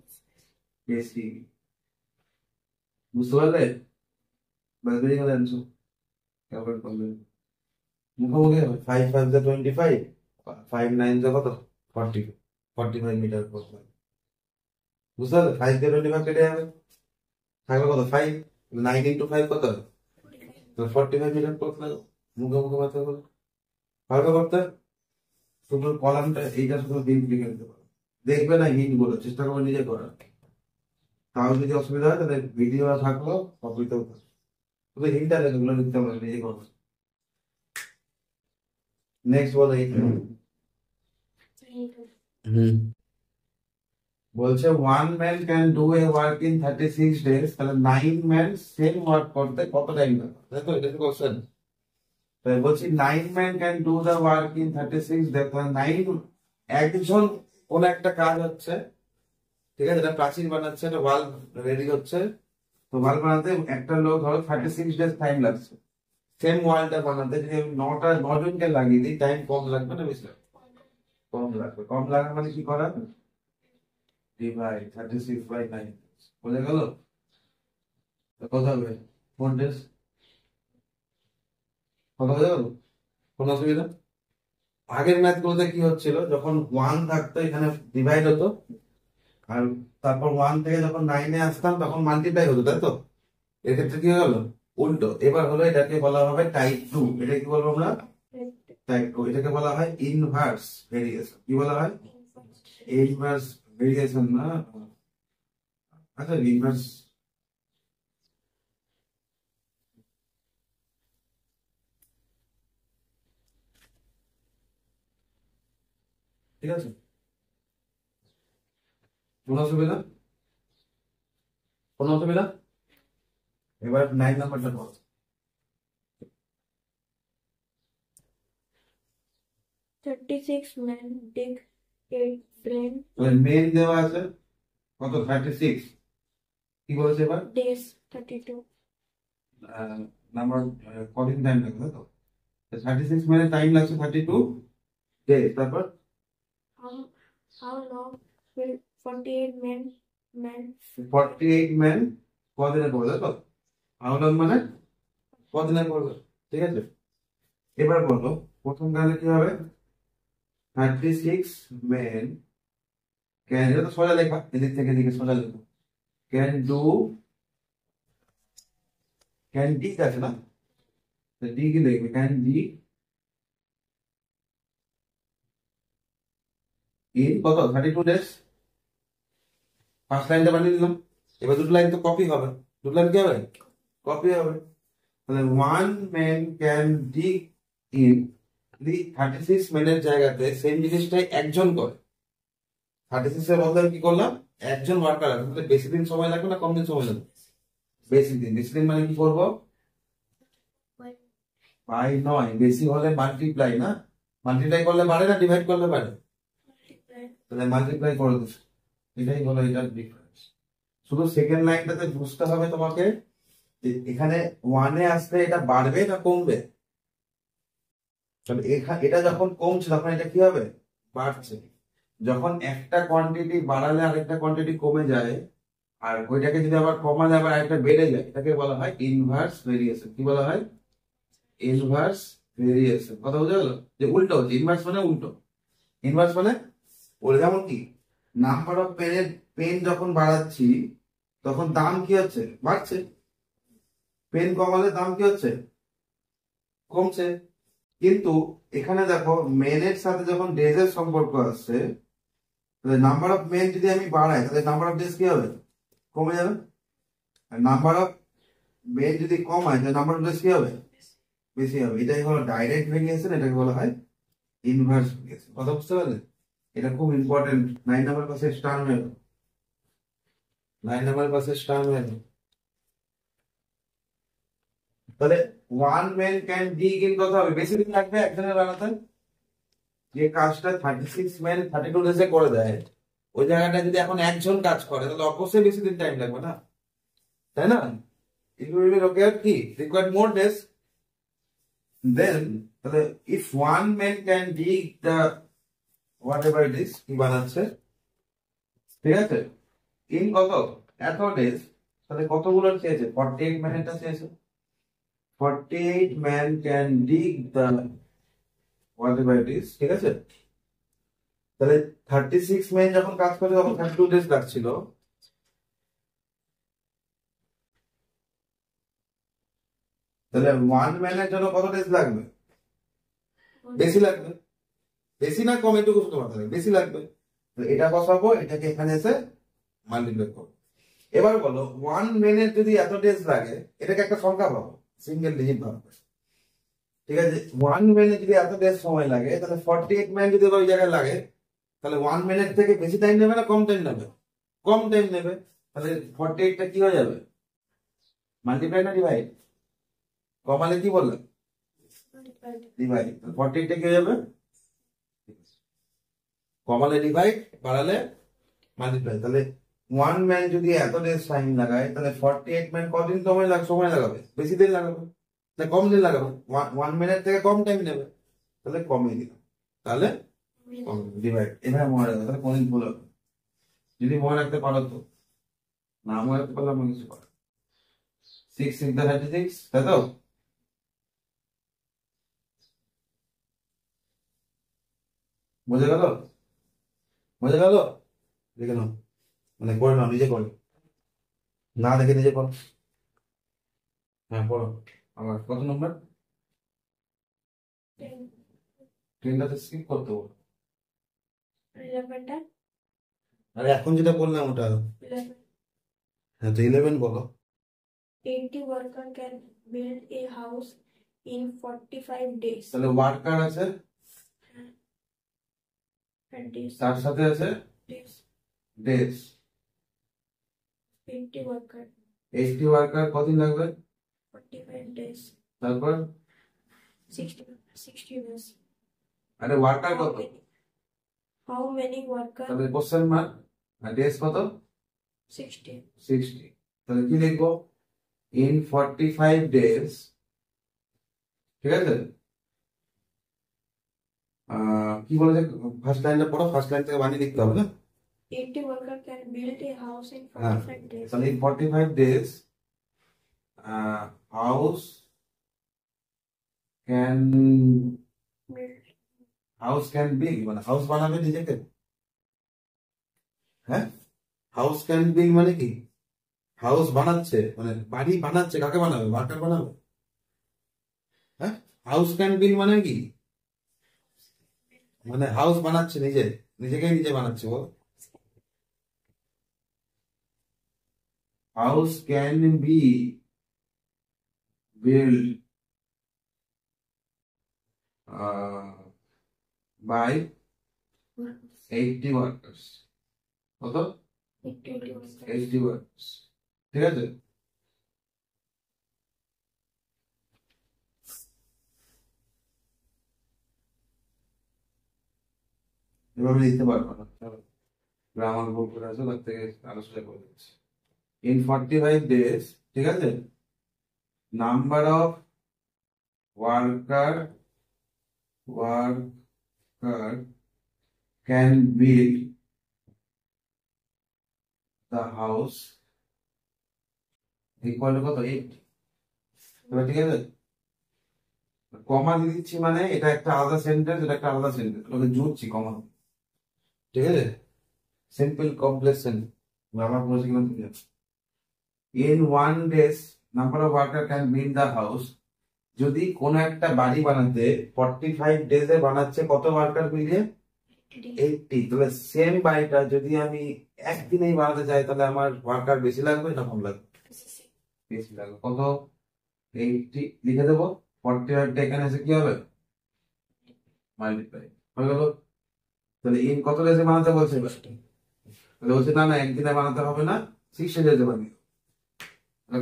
বেশি। বুঝতে পারলে? ব্যাস বেরিয়ে গেল অ্যান্সার। ক্যালকুলেট করলে মুখোমুখি হবে 5 5 25, 5 9 কত 40, 45 মিটার পড়বে। বুঝতে পারলে? 5 দিয়ে 25 কেটে যাবে, থাকবে কত 5, 9 ইন্টু 5 কত, তো 45 মিটার পড়তে লাগবে। মুখোমুখি মাথা বলে ভালো করতে, শুধু কলামটা এইটা শুধু হিন্ট লিখে দিতে পারো, দেখবে না হিন্ট গুলো, চেষ্টা করবে নিজে করার। তাও যদি অসুবিধা হয় তাহলে ভিডিও থাকলো, কপিতেও থাকলো, শুধু হিন্টটা দেখে গুলো লিখতে পারবে, নিজে করবে। নেক্সট বলো এই বলছে 1 man can do a work in 36 days, তাহলে 9 ম্যান সেম ওয়ার্ক করতে কত টাইম লাগবে, তাই তো? এটা তো কোশ্চেন। তাই বলছি 9 man can do the work in 36 days, তাহলে 9 একজন কোন একটা কাজ হচ্ছে, ঠিক আছে, এটা প্রাচীর বানাচ্ছে, এটা ওয়াল রেডি হচ্ছে, তো ওয়াল বানাতে একটা লোক ধরো 36 ডেজ টাইম লাগছে। সেম ওয়ালটা বানাতে যদি আমি 9জনকে লাগিয়ে দিই, টাইম কম লাগবে না বেশি লাগবে? কম লাগবে। কম লাগা মানে কি করা, ডিভাইড 36/9, বোঝা গেল? কত হবে 4 ডেজ, কত বোঝা গেল? কোন অসুবিধা? আগের ম্যাথ গুলোতে কি হচ্ছিল, যখন 1 থাকতো এখানে ডিভাইড হতো, আর তারপর 1 থেকে যখন 9-এ আসতাম তখন মাল্টিপ্লাই হতো, তাই তো? এক্ষেত্রে কি হলো উল্টো। এবার হলো এটাকে বলা হবে টাইপ 2। এটা কি বলবো আমরা, টাইপ 2। এটাকে বলা হয় ইনভার্স ভেরিয়েশন। কি বলা হয়? ইনভার্স ভেরিয়েশন না, আচ্ছা ইনভার্স, ঠিক আছে। কোন অসুবিধা, কোন অসুবিধা? এবার 9 নাম্বারটা বল। 36 men dig 8 drain মেন দেওয়া আছে কত 36, কি বলেছে এবার days 32. নাম্বার কদিন টাইম লাগবে, তাই তো? 36 মিনিট টাইম লাগছে 32 ডেজ। তারপর How how long will 48 men 48 man কদিনে করবে, তাই তো? আউটলাইন মানে কদিনে করবে, ঠিক আছে। এবার বলো প্রথম কাজে কি হবে, 36 ম্যান ক্যান, এটা তো সোজা লেখা, এদিক থেকে এদিকে সোজা লেখা, ক্যান ডু, ক্যান ডি আছে না, ডি কি লিখবে, ক্যান ডি ইন কত 32 ডেজ। ফার্স্ট লাইনটা বানিয়ে দিলাম, এবার দুটো লাইন তো কপি হবে, দুটো লাইন কি হবে, কপি হবে। তাহলে 1 man can D in the 36 ম্যানের জায়গাতে সেম জিনিসটাই একজন করে, 36 এর বদলে কি করলাম, একজন ওয়ার্কার আছে, তাহলে বেশি দিন সময় লাগবে না কম দিন সময় লাগবে, বেশি দিন। বেশি দিন মানে কি করবো, বাই নয়, বেশি হলে মাল্টিপ্লাই, না মাল্টিপ্লাই করলে বাড়ে না ডিভাইড করলে বাড়ে, তাহলে মাল্টিপ্লাই করে দিচ্ছি, এটাই হলো এটার ডিফারেন্স। শুধু সেকেন্ড লাইনটাতে বুঝতে হবে তোমাকে যে এখানে 1-এ আসলে এটা বাড়বে না কমবে। তাহলে এটা যখন কমছে তখন এটা কি হবে, বাড়ছে। যখন একটা কোয়ান্টিটি বাড়ালে আরেকটা কোয়ান্টিটি কমে যায়, আর ওইটাকে যদি আবার কমালে আবার আরেকটা বেড়ে যায়, এটাকে বলা হয় ইনভার্স ভেরিয়েশন। কি বলা হয়, ইনভার্স ভেরিয়েশন। কথা বোঝা গেল? যে উল্টো হচ্ছে, ইনভার্স মানে উল্টো। ইনভার্স মানে ওর যেমন কি নাম্বার অফ পেন যখন বাড়াচ্ছি তখন দাম কি হচ্ছে, বাড়ছে। পেন কমালে দাম কি হচ্ছে, কমছে। কিন্তু এখানে দেখো মেনের সাথে যখন ডেজের সম্পর্ক আসছে, তাহলে নাম্বার অফ মেন যদি আমি বাড়াই তাহলে নাম্বার অফ ডেজ কি হবে, কমে যাবে। আর নাম্বার অফ মেন যদি কমায় তাহলে নাম্বার অফ ডেজ কি হবে, বেশি হবে। এটাই হলো ডাইরেক্ট ভেরিয়েশন, এটাকে বলা হয় ইনভার্স ভেরিয়েশন। কথা বুঝতে পারলে? এটা খুব ইম্পর্টেন্ট, 9 নাম্বার ক্লাসে স্টার হয়ে গেল। 9 নাম্বার পাশে স্টার ম্যান। তাহলে ওয়ান ম্যান ক্যান ডিগ ইন কত হবে? বেশি দিন লাগবে একজনের বানাতে। যে কাজটা 36 ম্যান 32 ডেজে করে দেয়, ওই জায়গাটা যদি এখন একজন কাজ করে তাহলে অবশ্যই বেশি দিন টাইম লাগবে না, তাই না? It will be required কি? Required more days. Then তাহলে if one man can dig the whatever it is কি বানাচ্ছে, ঠিক আছে, ইন কত এত ডেজ, তাহলে কতগুলো চেয়েছে? 48 ম্যানটা চেয়েছে। 48 man can dig the whatever it is, ঠিক আছে। তাহলে 36 ম্যান যখন কাজ করে তখন 32 ডেজ লাগছিল, তাহলে ওয়ান ম্যানের জন্য কত ডেজ লাগবে? বেশি লাগবে। বেশি না কম একটু বুঝতে পারতে হবে, বেশি লাগবে। এটা বসাবো, এটাকে এখানে এসে মাল্টিপ্লাই করবো। এবার বলো ওয়ান ম্যানের যদি এত ডেজ লাগে, এটাকে একটা সংখ্যা পাবো, সিঙ্গেল ডিজিট পাবো, ঠিক আছে। ওয়ান ম্যানের যদি এত ডেজ সময় লাগে, তাহলে 48 ম্যান যদি ওই জায়গায় লাগে, তাহলে ওয়ান ম্যানের থেকে বেশি টাইম নেবে না কম টাইম নেবে? কম টাইম নেবে। তাহলে 48টা কি হয়ে যাবে? মাল্টিপ্লাই না ডিভাইড? কমালে কি বললাম? ডিভাইড। 48টা কি হয়ে যাবে? কমালে ডিভাইড, বাড়ালে মাল্টিপ্লাই। তাহলে ওয়ান ম্যান যদি এত ডেজ টাইম লাগায়, তাহলে 48 ম্যান কদিন সময় লাগাবে? বেশি দিন লাগাবে না কম দিন লাগাবে? ওয়ান ম্যানের থেকে কম টাইম নেবে, তাহলে কমিয়ে দিলাম, তাহলে ডিভাইড। এভাবে মনে রাখবে, তাহলে কোনদিন ভুল হবে। যদি মনে রাখতে পারো তো, না মনে রাখতে পারলাম কিছু পারো। 6 6 36, তাই তো? বুঝে গেল? বুঝে গেল? দেখে নাও, মানে করে নাও, নিজে করো, না দেখে নিজে করো। হ্যাঁ পড়ো। আমার কত নম্বর? 10টাতে স্কিপ করতে বলো। 11টা আরে এখন যেটা বললাম ওটা। 11 হ্যাঁ তো 11 বলো। 80 worker can build a house in 45 days. তাহলে ওয়ার্কার আছে, And days. তার সাথে আছে Days. ডেজ। 80 worker. 80 ওয়ার্কার কতদিন লাগবে? 45 days. তারপর 60 days. আরে ওয়ার্কার How কত? many? How many worker? তাহলে কোশ্চেন মার্ক, আর ডেজ কত? 60. 60। তাহলে কি লিখবো? ইন 45 ডেজ, ঠিক আছে। কি বলেছে? ফার্স্ট লাইনটা পড়ো, ফার্স্ট লাইন থেকে বানিয়ে লিখতে হবে না? 80 worker can build a house in হ্যাঁ 45 days. তাহলে in 45 days house can Build. Build, মানে হাউস বানাবে নিজেকে। হ্যাঁ হাউস ক্যান বিল্ড মানে কি? হাউস বানাচ্ছে, মানে বাড়ি বানাচ্ছে, কাকে বানাবে? ওয়ার্কার বানাবে। হ্যাঁ হাউস ক্যান বিল্ড মানে কি? মানে হাউস বানাচ্ছে নিজে, নিজেকেই নিজে বানাচ্ছে। বল house can be build by 80 workers. কত? 80 workers. 80 ওয়ার্কার্স, ঠিক আছে। এভাবে লিখতে পারবো না, গ্রামার ভুল করে আছে, তার থেকে আলোচনা করে দিচ্ছি। ইন 45 ডেজ, ঠিক আছে, number of worker can build the house equal to কত? 80। এবার ঠিক আছে, কমা দিয়ে দিচ্ছি, মানে এটা একটা আলাদা সেন্টেন্স, এটা একটা আলাদা সেন্টেন্স, ওকে জুড়ছি কমা, ঠিক আছে। সিম্পল কমপ্লেক্স সেন্টেন্স গ্রামার পড়েছি কিনা তুমি জানো। In one days number of worker can build the house, যদি কোন একটা বাড়ি বানাতে 45 ডেজে বানাচ্ছে কত ওয়ার্কার মিলিয়ে? 80। তাহলে সেম বাড়িটা যদি আমি একদিনেই বানাতে চাই, তাহলে আমার ওয়ার্কার বেশি লাগবে না কম লাগবে? বেশি লাগবে। কত? 80 লিখে দেবো, 45টা এখানে এসে কি হবে? মাল্টিপ্লাই হয়ে গেল। তাহলে ইন কত ডেজে বানাতে বলছে? তাহলে বলছে না না একদিনে বানাতে হবে না, 60 ডেজে বানিয়ে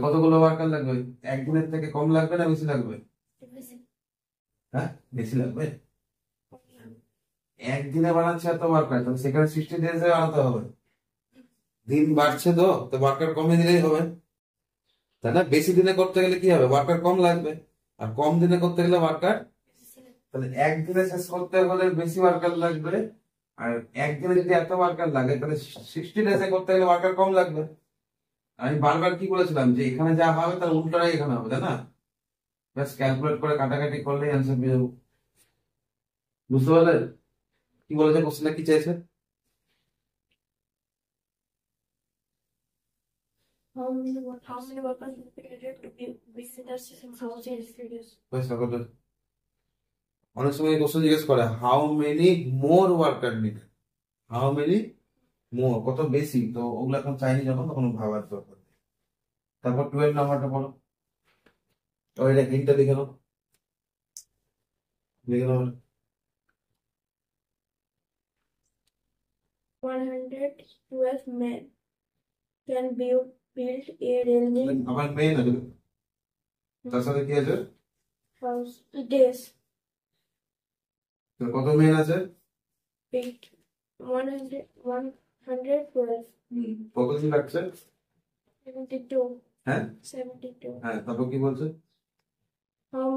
কতগুলো ওয়ার্কার লাগবে? একদিনের থেকে কম লাগবে না বেশি লাগবে? হ্যাঁ, বেশি লাগবে। একদিনে বানাচ্ছে এত ওয়ার্কার, তাহলে সেখানে 60 ডেজে বানাতে হবে। দিন বাড়ছে তো ওয়ার্কার কমে দিলেই হবে, তাই না? বেশি দিনে করতে গেলে কি হবে? ওয়ার্কার কম লাগবে। আর কম দিনে করতে গেলে ওয়ার্কার, তাহলে একদিনে শেষ করতে হলে বেশি ওয়ার্কার লাগবে। আর একদিনে যদি এত ওয়ার্কার লাগে তাহলে 60 ডেজে করতে গেলে ওয়ার্কার কম লাগবে। আমি বারবার কি বলেছিলাম যে এখানে যা হবে তার উল্টোটাই এখানে হবে, তাই না? ব্যাস ক্যালকুলেট করে কাটাকাটি করলেই অ্যান্সার পেয়ে যাবো। বুঝতে পারলেন কি বলেছে? কোশ্চেনটা কি চাইছে? How many workers will be needed to visit the 6,000 studios? ব্যাস সকলে অনেক সময় কোশ্চেন জিজ্ঞেস করে how many more worker needed, how many more, কত বেশি। তো ওগুলো এখন চাইনি যখন, তখন ভাবার দরকার নেই। তারপর 12 নাম্বারটা পড়ো। ওই হিন্টটা লিখে নাও, লিখে নাও। 112 men can build a railway আমার মেন আছে, তার সাথে কি আছে? house days. তো কত মেন আছে? 112. কতদিন লাগছে? 72. হ্যাঁ 72. হ্যাঁ, তারপর কি বলছে? How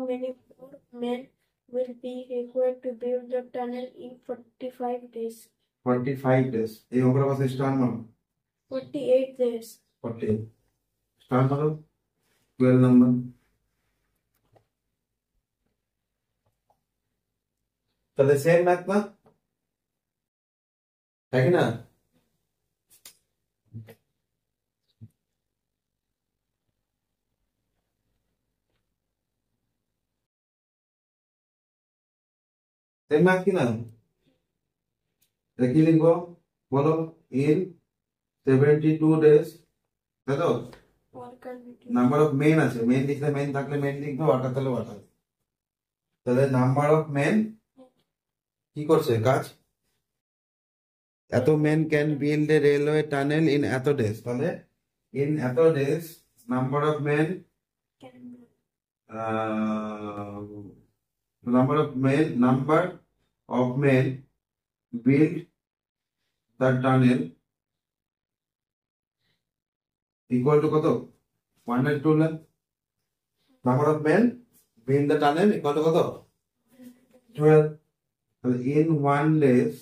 many more men will be required to build the tunnel in 45 days? 45 days. এই অঙ্কটা পাশে স্টার মারো। 48 days. 48 স্টার মারো। 12 নাম্বার। তাহলে সেম ম্যাথ না, তাই কি না? সেম ম্যাথ কি না? কি লিখবো বলো? ইন 72 ডেজ, তাই তো? নাম্বার অফ মেন আছে, মেন লিখলে মেন থাকলে মেন লিখবে, ওয়াটার তাহলে ওয়াটার। তাহলে নাম্বার অফ মেন কি করছে কাজ? এত men can build a railway tunnel in এত ডেজ। তাহলে ইন এত days number of men, number of men build the tunnel equal to কত? 102 number of men build the tunnel equal to কত? 12. তাহলে in 1 days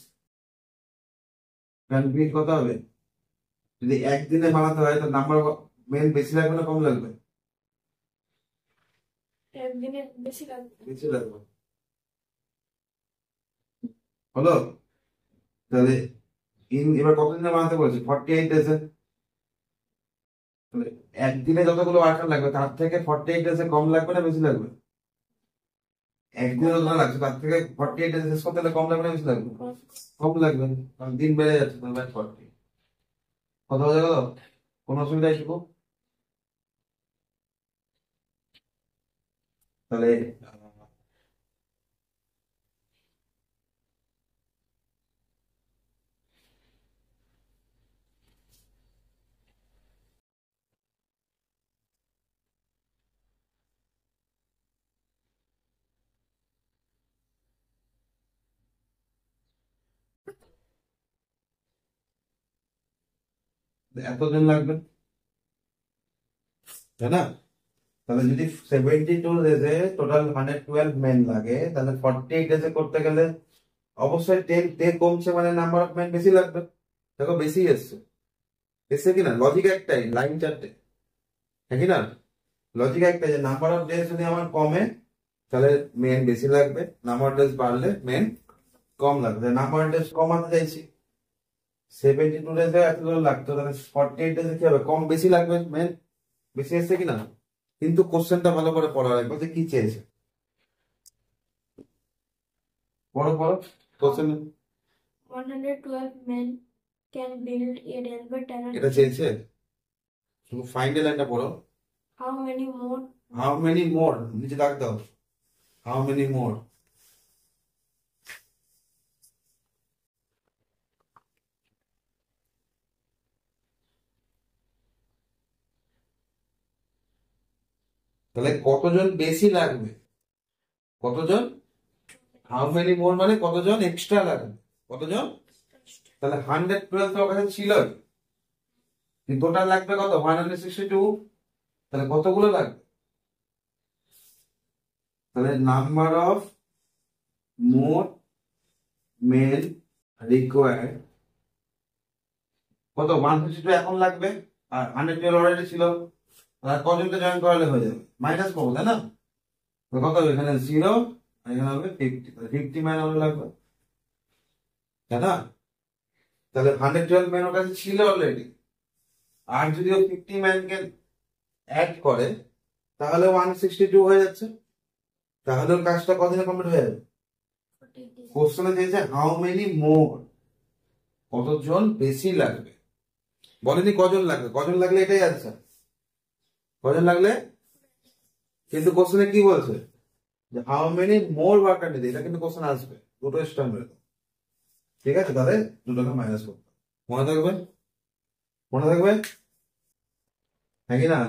can build কত হবে? যদি একদিনে বানাতে হয় তো নাম্বার অফ মেন বেশি লাগবে না কম লাগবে? একদিনে বেশি লাগবে। বেশি লাগবে। হলো? তাহলে এবার কতদিনে বানাতে বলছি? 48 ডেজে। একদিনে যতগুলো ওয়ার্কার লাগবে তার থেকে 48 ডেজে কম লাগবে না বেশি লাগবে? একদিনে যতটা লাগছে তার থেকে 48 ডেজে শেষ করতে হলে কম লাগবে না বেশি লাগবে? কম লাগবে, কারণ দিন বেড়ে যাচ্ছে। 40 কথা বোঝা গেল? কোন অসুবিধা শিখো? তাহলে এতদিন লাগবে, তাই না? তাহলে যদি 72 ডেজে টোটাল 112 মেন লাগে, তাহলে 48 ডেজে করতে গেলে অবশ্যই 10 ডে কমছে, মানে নাম্বার অফ মেন বেশি লাগবে। দেখো বেশি এসছে, এসছে কিনা? লজিক একটাই, লাইন চারটে, হ্যাঁ কি না? লজিক একটাই যে নাম্বার অফ ডেজ যদি আমার কমে তাহলে মেন বেশি লাগবে, নাম্বার অফ ডেজ বাড়লে মেন কম লাগবে। নাম্বার অফ ডেজ কমাতে চাইছি, 72 ডেজে এতগুলো লাগতো, তাহলে 48 ডেজে কি হবে? কম বেশি লাগবে, মেন বেশি এসছে কিনা? কিন্তু কোশ্চেনটা ভালো করে পড়া লাগবে যে কি চেয়েছে। পড়ো পড়ো question. 112 men can build a railway tunnel. এটা চেয়েছে, শুধু ফাইন্ড লাইনটা পড়ো। How many more? How many more, নিচে দাগ দাও। হাউ মেনি মোর, তাহলে কতজন বেশি লাগবে, কতজন, হাউ মেনি মোর মানে কতজন এক্সট্রা লাগবে, কতজন, তাহলে 112 তো ওখানে ছিল, টোটাল লাগবে কত 162, তাহলে কতগুলো লাগবে, তাহলে number of more male required কত 162 এখন লাগবে, আর 112 অলরেডি ছিল, আর কজনকে জয়েন করালে হয়ে যাবে, মাইনাস করবো তাই না, তো কত হবে এখানে 0, এখানে হবে 50, 50 ম্যান আরো লাগবে তাই না, তাহলে 112 ম্যান ওর কাছে ছিল অলরেডি, আর যদি ও 50 ম্যানকে অ্যাড করে তাহলে 162 হয়ে যাচ্ছে, তাহলে ওর কাজটা কদিনে কমপ্লিট হয়ে যাবে। 40 days. কোশ্চেনে দিয়েছে হাউ মেনি মোর, কতজন বেশি লাগবে, বলেনি কজন লাগবে, কজন লাগলে এটাই আনসার, কজন লাগলে, কিন্তু কোশ্চেনে কি বলছে যে হাউ মেনি মোর ওয়ার্কার নিতে, এটা কিন্তু কোশ্চেন আসবে, দুটো স্টার মেরে দাও, ঠিক আছে, তাহলে দুটোকে মাইনাস করতে হবে। মনে থাকবে, মনে থাকবে, হ্যাঁ কি না,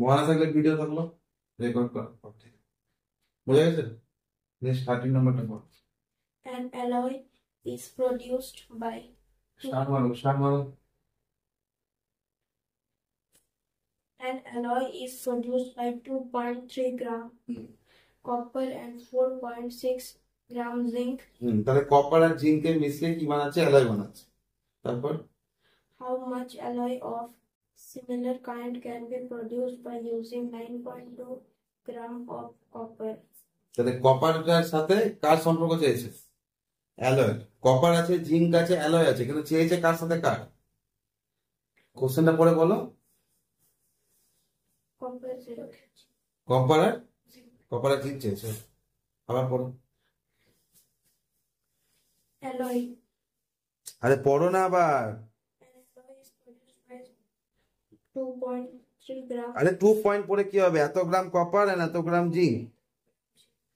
মনে থাকলে ভিডিও থাকলো রেকর্ড করা, ঠিক আছে, বুঝা গেছে, নেক্সট 13 নম্বরটা পড়ো, An alloy is produced by start মারো, স্টার্ট মারো, an alloy is produced by 2.3 gram copper and 4.6 gram zinc. তাহলে কপার আর জিঙ্কে মিশিয়ে কি বানাচ্ছে, অ্যালয় বানাচ্ছে, তারপর How much alloy of similar kind can be produced by using 9.2 gram of copper? তাহলে কপারটার সাথে কার সম্পর্ক চেয়েছে, অ্যালয়, কপার আছে জিঙ্ক আছে অ্যালয় আছে, কিন্তু চেয়েছে কার সাথে কার, কোশ্চেনটা পড়ে বলো, Copper zero. কপার আর কপার আর জিঙ্ক চেয়েছে, আবার পড়ো, Alloy. আরে পড়ো না আবার, An alloy is produced by 2.3 gram. আরে 2 পয়েন্ট পড়ে কি হবে, এত গ্রাম কপার আর এত গ্রাম জিঙ্ক,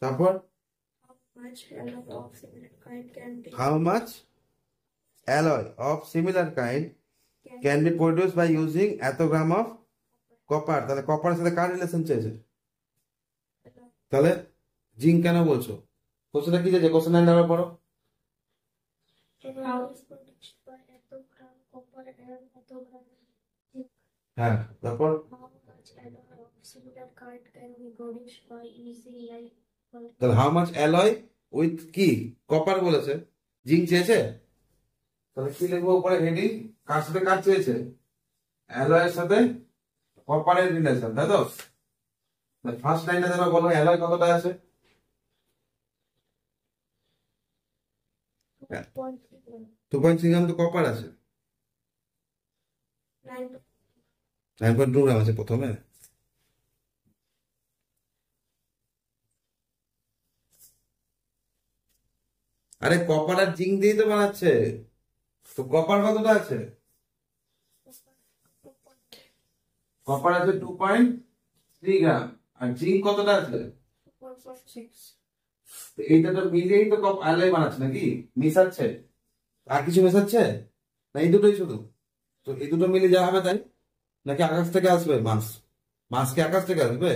তারপর How much alloy of similar kind can be how much alloy of similar kind can be produced by using এত গ্রাম অফ কপার, তাহলে কপারের সাথে কার রিলেশন চেয়েছে, তাহলে জিঙ্ক কেন বলছো, কোশ্চেনটা কি চেয়েছে, কোশ্চেন লাইন আবার পড়ো, How is produced by eto gram copper and eto gram zinc? হ্যাঁ, তারপর How much alloy of similar kind can be produced by using like তাহলে হাউ মাচ অ্যালয় উইথ কি কপার বলেছে, জিঙ্ক চেয়েছে, তাহলে কি লিখবো উপরে হেডিং, কার সাথে কার চেয়েছে, অ্যালয়ের সাথে কপারের রিলেশন, তাই তো, ফার্স্ট লাইনটা যেন বলো অ্যালয় কতটা আছে, 2.3 গ্রাম তো কপার আছে, 9.2 গ্রাম আছে প্রথমে, আরে কপার আর জিঙ্ক দিয়েই তো বানাচ্ছে, তো কপার কতটা আছে, কপার আছে 2.3 গ্রাম, আর জিঙ্ক কতটা আছে, 2.46. তো এইটা তো মিলিয়েই তো অ্যালয় বানাচ্ছে নাকি, মিশাচ্ছে, আর কিছু মেশাচ্ছে না, এই দুটোই শুধু, তো এই দুটো মিলে যা হবে তাই, নাকি আকাশ থেকে আসবে মাছ, মাছ কি আকাশ থেকে আসবে,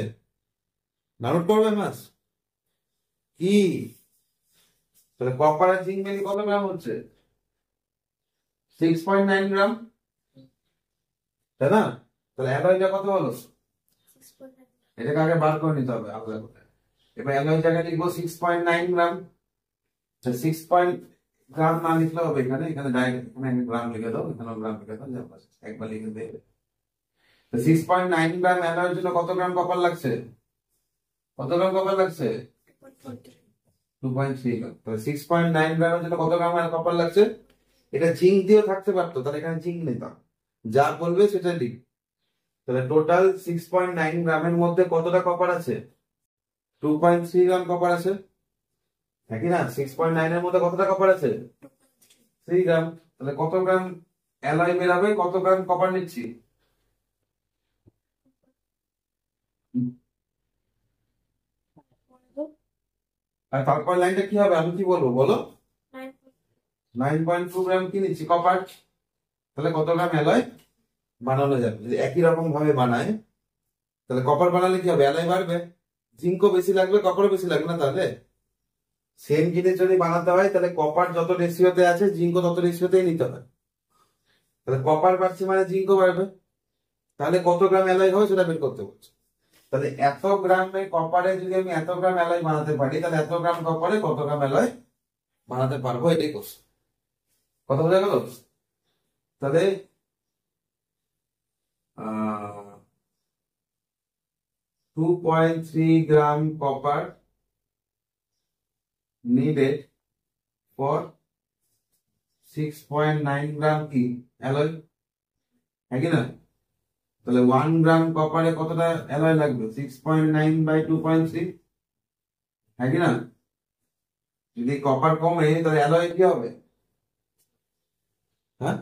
ডাউনলোড করবে মাছ কি, তাহলে কপার আর জিঙ্ক মিলে কত গ্রাম হচ্ছে, 6.9 গ্রাম, তাই না, তাহলে অ্যালয়টা কত হলো, 6.9. এটাকে আগে বার করে নিতে হবে আলাদা করে, এবার অ্যালয় জায়গায় লিখবো 6.9 গ্রাম, 6 গ্রাম না লিখলে হবে, এখানে এখানে ডাইরেক্ট এখানে গ্রাম লিখে দাও, এখানে গ্রাম লিখে দাও, একবার লিখে দেবে, 6.9 গ্রাম অ্যালয়ের জন্য কত গ্রাম কপার লাগছে, কত গ্রাম কপার লাগছে, 2.3 গ্রাম, তো 6.9 গ্রামের জন্য কত গ্রাম কপার লাগছে, এটা জিঙ্ক দিয়েও থাকতে পারতো, তাহলে এখানে জিঙ্ক নিতাম, যা বলবে সেটা লিখ, তাহলে টোটাল 6.9 গ্রামের মধ্যে কতটা কপার আছে, 2.3 গ্রাম কপার আছে, নাকি না, 6.9 এর মধ্যে কতটা কপার আছে, 3 গ্রাম, তাহলে কত গ্রাম অ্যালয় বেরাবে, কত গ্রাম কপার নিচ্ছি, আর তারপর লাইনটা কি হবে, আমি কি বলবো বলো, 9.2 গ্রাম কি নিচ্ছি কপার, তাহলে কত গ্রাম অ্যালয় বানানো যাবে, যদি একই রকম ভাবে বানায় তাহলে কপার বানালে কি হবে, অ্যালয় বাড়বে, জিঙ্কও বেশি লাগবে, কপারও বেশি লাগবে না। তাহলে সেম জিনিস যদি বানাতে হয় তাহলে কপার যত রেশিওতে আছে জিঙ্কও তত রেশিওতেই নিতে হবে। তাহলে কপার বাড়ছে মানে জিঙ্কও বাড়বে। তাহলে কত গ্রাম অ্যালয় হবে সেটা বের করতে বলছে। তাহলে এত গ্রামে কপারে যদি আমি এত গ্রাম অ্যালয় বানাতে পারি, তাহলে এত গ্রাম কপারে কত গ্রাম অ্যালয় বানাতে পারবো, এটাই কোশ্চেন। কথা বোঝা গেল? তাহলে 2.3 গ্রাম কপার needed for 6.9 গ্রাম কি অ্যালয়, হ্যাঁ কি না? তাহলে 1 গ্রাম কপারে কতটা অ্যালয় লাগবে, 6.9 বাই 2.3, হ্যাঁ কি না? যদি কপার কমে তাহলে অ্যালয় কি হবে? হ্যাঁ,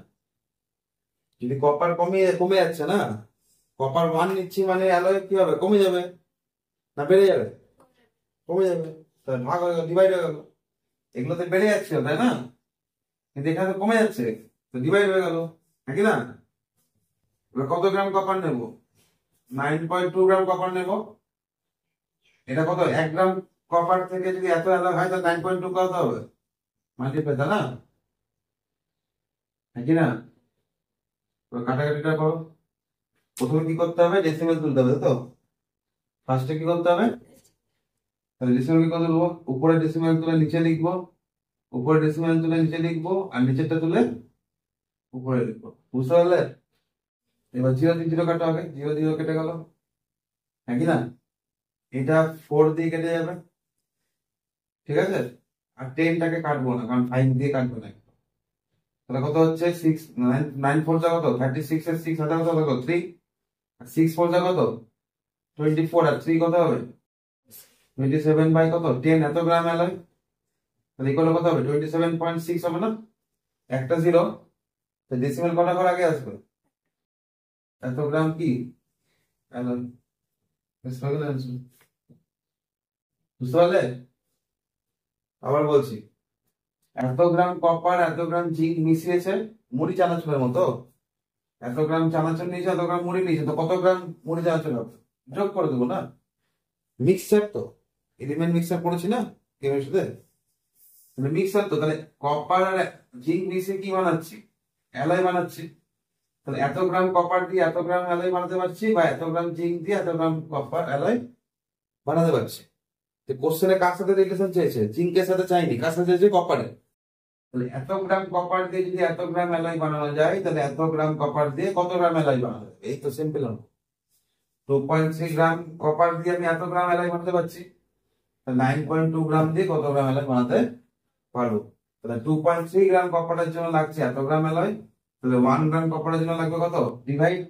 যদি কপার কমে যাচ্ছে না, কপার 1 নিচ্ছি মানে অ্যালয় কি হবে, কমে যাবে না বেড়ে যাবে? কমে যাবে। তাহলে ভাগ হয়ে গেল, ডিভাইড হয়ে গেল। এগুলোতে বেড়ে যাচ্ছে তাই না, কিন্তু এখানে তো কমে যাচ্ছে, তো ডিভাইড হয়ে গেল, হ্যাঁ কি না? এবার কত গ্রাম কপার নেব, 9.2 গ্রাম কপার নেব। এটা কত, 1 গ্রাম কপার থেকে যদি এত অ্যালয় হয় তাহলে 9.2 কত হবে, মাল্টিপ্লাই, তাই না? হ্যাঁ কি না? এবার কাটাকাটিটা করো। প্রথমে কি করতে হবে, ডেসিমেল তুলতে হবে, তো ফার্স্টে কি করতে হবে, তাহলে ডেসিমেল কি কত লিখবো, উপরে ডেসিমেল তুলে নিচে লিখবো, উপরে ডেসিমেল তুলে নিচে লিখবো, আর নিচেরটা তুলে উপরে লিখবো। বুঝতে পারলে? এবার 0 দিয়ে 0 কাটো, আগে 0 0 কেটে গেল, হ্যাঁ কি না? এটা 4 দিয়ে কেটে যাবে, ঠিক আছে? আর 10টাকে কাটবো না, কারণ 5 দিয়ে কাটবো না। তাহলে কত হচ্ছে, 6 9 4 যা কত, 36 এর 6 হাতে কত কত 3, আর 6 4 যা কত 24, আর 3 কত হবে 27 বাই কত 10, এত গ্রাম অ্যালয়। তাহলে ইকুয়াল কত হবে, 27.6 হবে না? একটা 0, তো ডেসিমেল কটা ঘর আগে আসবে, এত গ্রাম কি অ্যালয়। বুঝতে পারলে? আবার বলছি, এত গ্রাম কপার এত গ্রাম জিঙ্ক মিশিয়েছে, মুড়ি চানাচুরের মতো। এত গ্রাম চানাচুর নিয়েছে, এত গ্রাম মুড়ি নিয়েছে, তো কত গ্রাম মুড়ি চানাচুর হবে, যোগ করে দেবো না? মিক্সচার তো, এলিমেন্ট মিক্সচার পড়েছি না কেমিস্ট্রিতে, মিক্সচার তো। তাহলে কপার আর জিঙ্ক মিশিয়ে কি বানাচ্ছি, অ্যালয় বানাচ্ছি। তাহলে এত গ্রাম কপার দিয়ে এত গ্রাম অ্যালয় বানাতে পারছি, বা এত গ্রাম জিঙ্ক দিয়ে এত গ্রাম কপার অ্যালয় বানাতে পারছি। কোশ্চেনে কার সাথে রিলেশন চেয়েছে, জিঙ্কের সাথে চাইনি, কার সাথে চেয়েছে, কপারের। তাহলে এত গ্রাম কপার দিয়ে যদি এত গ্রাম অ্যালয় বানানো যায়, তাহলে এত গ্রাম কপার দিয়ে কত গ্রাম অ্যালয় বানানো যাবে, এই তো সিম্পল অঙ্ক। 2.3 গ্রাম কপার দিয়ে আমি এত গ্রাম অ্যালয় বানাতে পারছি, 9.2 গ্রাম দিয়ে কত গ্রাম অ্যালয় বানাতে পারবো। তাহলে 2.3 গ্রাম কপারের জন্য লাগছে এত গ্রাম অ্যালয়, তাহলে 1 গ্রাম কপারের জন্য লাগবে কত, ডিভাইড,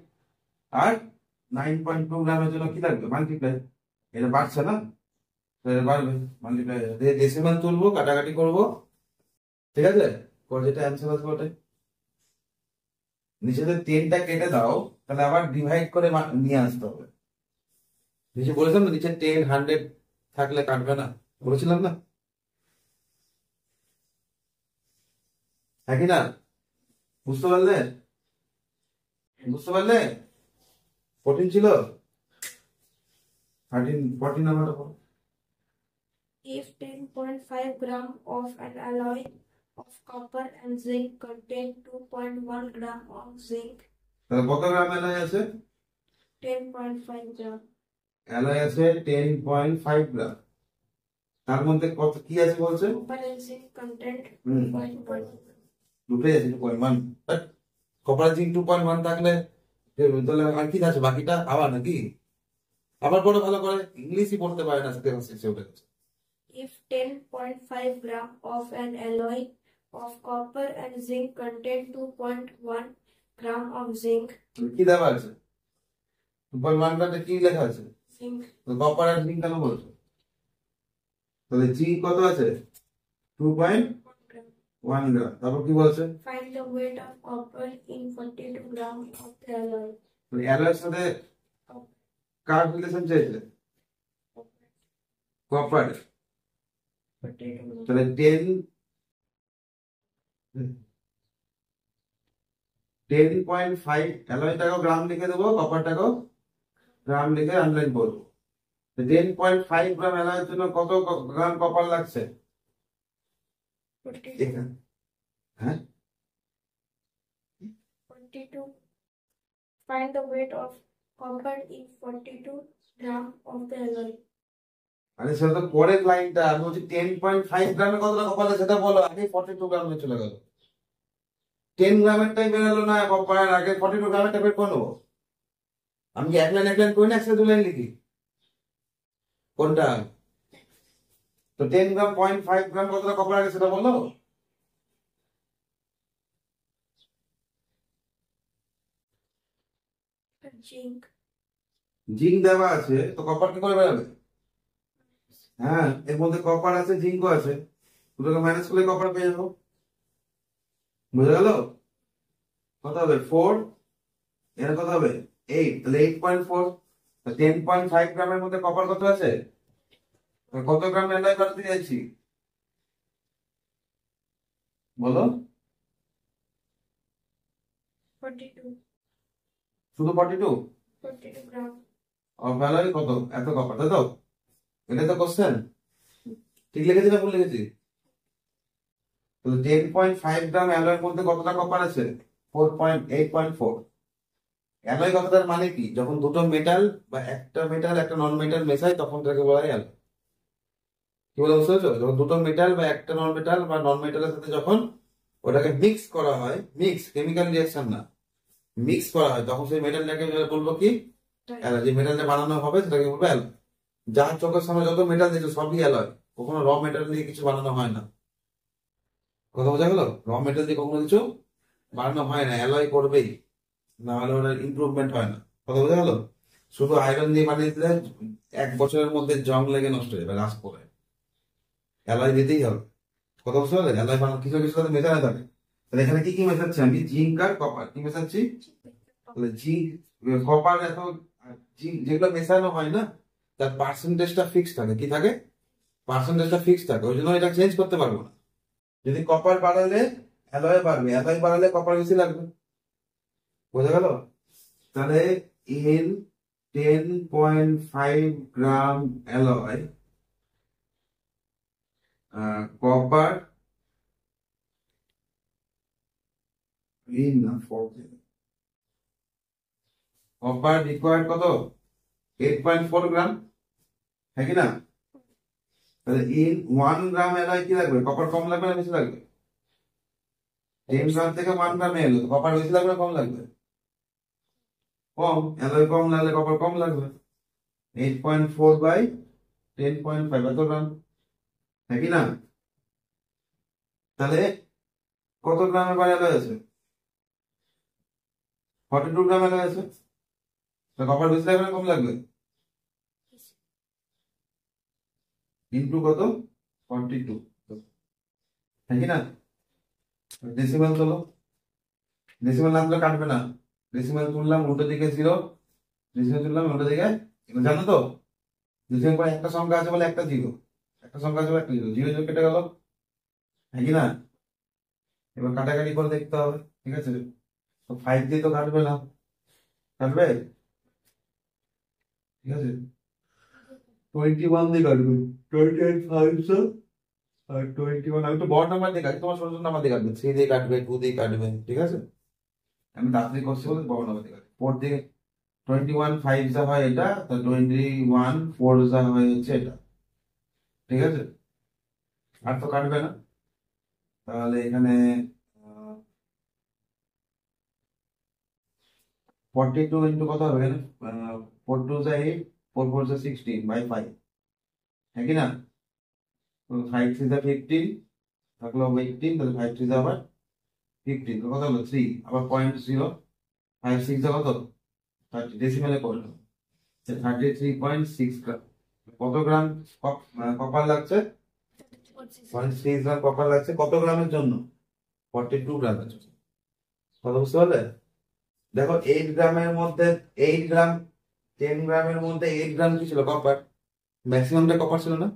আর 9.2 গ্রামের জন্য কি লাগবে, মাল্টিপ্লাই। এটা বাড়ছে না, তো এটা বাড়বে, মাল্টিপ্লাই। ডেসিমাল তুলবো, কাটাকাটি করবো, ঠিক আছে? যেটা অ্যান্সার আসবে ওটাই। নিচে 10টা কেটে দাও, তাহলে আবার ডিভাইড করে নিয়ে আসতে হবে। নিচে বলেছিলাম না, নিচে 10 100 থাকলে কাটবে না, বলেছিলাম না, হ্যাঁ কি না? বুঝতে পারলে? বুঝতে পারলে? 14 ছিল, 14 নাম্বারটা বলো। If 10.5 gram of an alloy of copper and zinc contain 2.1 gram of zinc, তাহলে কত গ্রাম অ্যালয় আছে, 10.5 gram. অ্যালয় আছে 10.5 গ্রাম, তার মধ্যে কত কি আছে বলছে, Copper and zinc content হুম 2.1. দুটোই আছে 2.1। কপার জিঙ্ক 2.1 থাকলে তাহলে আর কি আছে বাকিটা, আবার নাকি আবার পড়ো ভালো করে, ইংলিশই পড়তে পারে না, সেটা শিখে উঠে গেছে। If 10.5 gram of an alloy of copper and zinc contain 2.1 gram of zinc, কি দেওয়া আছে, 2.1টাতে কি লেখা আছে, zinc, কপার আর জিঙ্ক কেন বলছো, তাহলে জিঙ্ক কত আছে 2.1 gram. গ্রাম, তারপর কি বলছে, Find the weight of copper in 42 gram of the alloy. অ্যালয়ের সাথে কার রিলেশন চেয়েছে, কপার। 42 gram. তাহলে 10.5 অ্যালয়টাকেও গ্রাম লিখে দেবো, কপারটাকেও গ্রাম লিখে আন্ডারলাইন করবো। 10.5 গ্রাম অ্যালয়ের জন্য কত গ্রাম কপার লাগছে 42. এখানে? হ্যাঁ, 42. Find the weight of copper in 42 gram of the alloy. আরে সেটা তো পরের লাইনটা, আমি বলছি 10.5 গ্রামে কতটা কপার আছে সেটা বলো, আগে 42 গ্রামে চলে গেল। 10 গ্রামেরটাই বেরোলো না কপার, আগে 42 গ্রামেরটা বের করে নেবো। আমি কি এক লাইন করি না, একসাথে 2 লাইন লিখি? কোনটা? তো 10 গ্রাম 0.5 গ্রাম কতটা কপার আছে সেটা বলো। Zinc. জিঙ্ক দেওয়া আছে, তো কপার কি করে বেরোবে? হ্যাঁ, এর মধ্যে কপার আছে, জিঙ্কও আছে, দুটোকে ম্যানেজ করলে কপার পেয়ে যাবো। বুঝা গেল? কত হবে 4, এর কত হবে 8, তাহলে 8.4। 10.5 গ্রামের মধ্যে কপার কত আছে? কত গ্রাম অ্যালয় করতে যাচ্ছি বলো? 42. শুধু 42 42 gram. অফ অ্যালয় কত, এত কপার, তাই তো? এটা তো কোশ্চেন ঠিক লিখেছি না ভুল লিখেছি? তো 10.5 গ্রাম অ্যালয়ের মধ্যে কতটা কপার আছে? 8.4। অ্যালয় কথাটার মানে কি? যখন দুটো মেটাল বা একটা মেটাল একটা নন মেটাল মেশায় তখন তাকে বলা হয় অ্যালয়। কি বলে বুঝতে পারছো? যখন দুটো মেটাল বা একটা নন মেটাল বা নন মেটালের সাথে যখন ওটাকে মিক্স করা হয়, মিক্স কেমিক্যাল রিঅ্যাকশন না, মিক্স করা হয়, তখন সেই মেটালটাকে বলবো কি? অ্যালয়। যে মেটালটা বানানো হবে সেটাকে বলবো অ্যালয়। যার চোখের সামনে যত মেটাল দেখছো সবই অ্যালয়, কখনো র মেটাল দিয়ে কিছু বানানো হয় না। কথা বোঝা গেল? র মেটাল দিয়ে কখনো কিছু বানানো হয় না, অ্যালয় করবেই, না হলে ওটার ইমপ্রুভমেন্ট হয় না। কথা বোঝা গেল? শুধু আয়রন দিয়ে বানিয়ে দিলে 1 বছরের মধ্যে জং লেগে নষ্ট হয়ে যাবে, রাস করে। অ্যালয় দিতেই হবে। কথা বুঝতে পারলে? অ্যালয় বানানো কিছু কিছু সাথে মেশানো থাকে। তাহলে এখানে কি কি মেশাচ্ছি আমি? জিঙ্ক আর কপার। কি মেশাচ্ছি? তাহলে জিঙ্ক, কপার, এত জিঙ্ক যেগুলো মেশানো হয় না তার পার্সেন্টেজটা ফিক্স থাকে। কি থাকে? পার্সেন্টেজটা ফিক্স থাকে, ওই জন্য এটা চেঞ্জ করতে পারবো না। যদি কপার বাড়ালে অ্যালয় বাড়বে, অ্যালয় বাড়ালে কপার বেশি লাগবে। বোঝা গেল? তাহলে in 10.5 gram alloy copper in না কপার রিকোয়ার্ড কত? 8.4 গ্রাম, হ্যাঁ কি না? তাহলে ইন 1 গ্রাম অ্যালয় কি লাগবে? কপার কম লাগবে না বেশি লাগবে? 10 গ্রাম থেকে 1 গ্রামে এলো, কপার বেশি লাগবে না কম লাগবে? কম। অ্যালয় কম লাগলে কপার কম লাগবে। 8.4 বাই 10.5 এত গ্রাম, হ্যাঁ কি না? তাহলে কত গ্রাম এবার অ্যালয় আছে? 42 গ্রাম অ্যালয় আছে। তো কপার বেশি লাগবে না কম লাগবে? ইন্টু কত? 42, হ্যাঁ কি না? ডেসিমাল তোলো। ডেসিমাল না তুলে কাটবে না। ডেসিমাল তুললাম উল্টো দিকে 0, ডেসিমাল তুললাম উল্টো দিকে, এগুলো জানো তো? ডেসিমাল পরে একটা সংখ্যা আছে বলে একটা 0, একটা সংখ্যা আছে বলে একটা 0, 0 কেটে গেল, হ্যাঁ কি না? এবার কাটাকাটি করে দেখতে হবে, ঠিক আছে? তো 5 দিয়ে তো কাটবে না, কাটবে? ঠিক আছে, 21 দিয়ে কাটবে। 28 আর 21, আমি তো বড় নাম্বার দিয়ে কাটছি, তোমার ছোট ছোট নাম্বার দিয়ে কাটবে, 3 দিয়ে কাটবে, 2 দিয়ে কাটবে, ঠিক আছে? আমি তাড়াতাড়ি করছি বলে বড় নাম্বার দিয়ে কাটছি। 4 দিয়ে 21 5 যা হয় এটা, তো 21 4 যা হয় হচ্ছে এটা, ঠিক আছে? আর তো কাটবে না। তাহলে এখানে 42 ইন্টু কত হবে এখানে? 4 2 যা 8, 4 4 যা 16 বাই 5, হ্যাঁ কি না? 5 3 যা 15 থাকলো 18, তাহলে 5 3 যা আবার 15, তো কত হলো 3, আবার 0.0, 5 6 যা কত? 30, ডেসিমেলে করলো 33.6 গ্রাম। কত গ্রাম কপার লাগছে? 0.6 গ্রাম কপার লাগছে কত গ্রামের জন্য? 42 গ্রামের জন্য। কথা বুঝতে পারলে? দেখো 8 গ্রামের মধ্যে 8 গ্রাম, 10 গ্রামের মধ্যে 8 গ্রাম কি ছিল? কপার। ম্যাক্সিমামটা কপার ছিল না?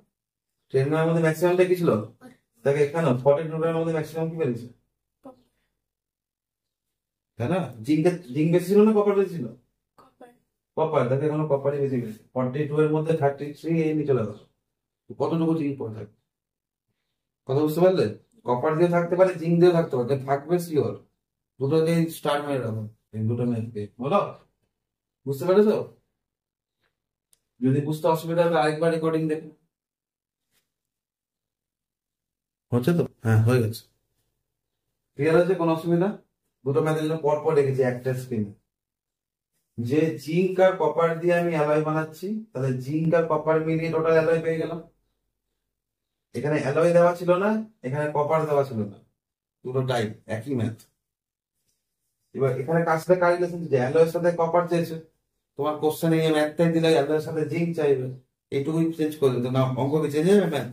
10 গ্রামের মধ্যে ম্যাক্সিমামটা কি ছিল? দেখো এখানে 42 গ্রামের মধ্যে ম্যাক্সিমাম কি বেরিয়েছে, তাই না? জিঙ্ক বেশি ছিল না কপার বেশি ছিল? Copper. কপার দেখে কোনো কপারই বেশি গেছে, 42 এর মধ্যে 33 এই নিয়ে চলে গেছে। কতটুকু জিঙ্ক পড়ে থাকবে, কথা বুঝতে পারলে? কপার দিয়ে থাকতে পারে, জিঙ্ক দিয়ে থাকতে পারে, থাকবে শিওর। দুটোকেই স্টার মেরে রাখো, এই দুটো মেয়েকে বলো, বুঝতে পেরেছো? যদি বুঝতে অসুবিধা হবে আরেকবার রেকর্ডিং দেখো। হচ্ছে তো? হ্যাঁ, হয়ে গেছে। ক্লিয়ার আছে? কোনো অসুবিধা? দুটো ম্যাথের জন্য পর পর রেখেছি একটা স্ক্রিনে। যে জিঙ্ক আর কপার দিয়ে আমি অ্যালয় বানাচ্ছি, তাহলে জিঙ্ক আর কপার মিলিয়ে টোটাল অ্যালয় পেয়ে গেলাম। এখানে অ্যালয় দেওয়া ছিল না, এখানে কপার দেওয়া ছিল না, দুটো টাইপ একই ম্যাথ। এবার এখানে কাজটা কার রিলেশন, যে অ্যালয়ের সাথে কপার চেয়েছে, তোমার কোশ্চেনে এই ম্যাথটাই দিলে অ্যালয়ের সাথে জিঙ্ক চাইবে, এইটুকুই চেঞ্জ করে দিতে না, অঙ্ক কি চেঞ্জ হবে? ম্যাথ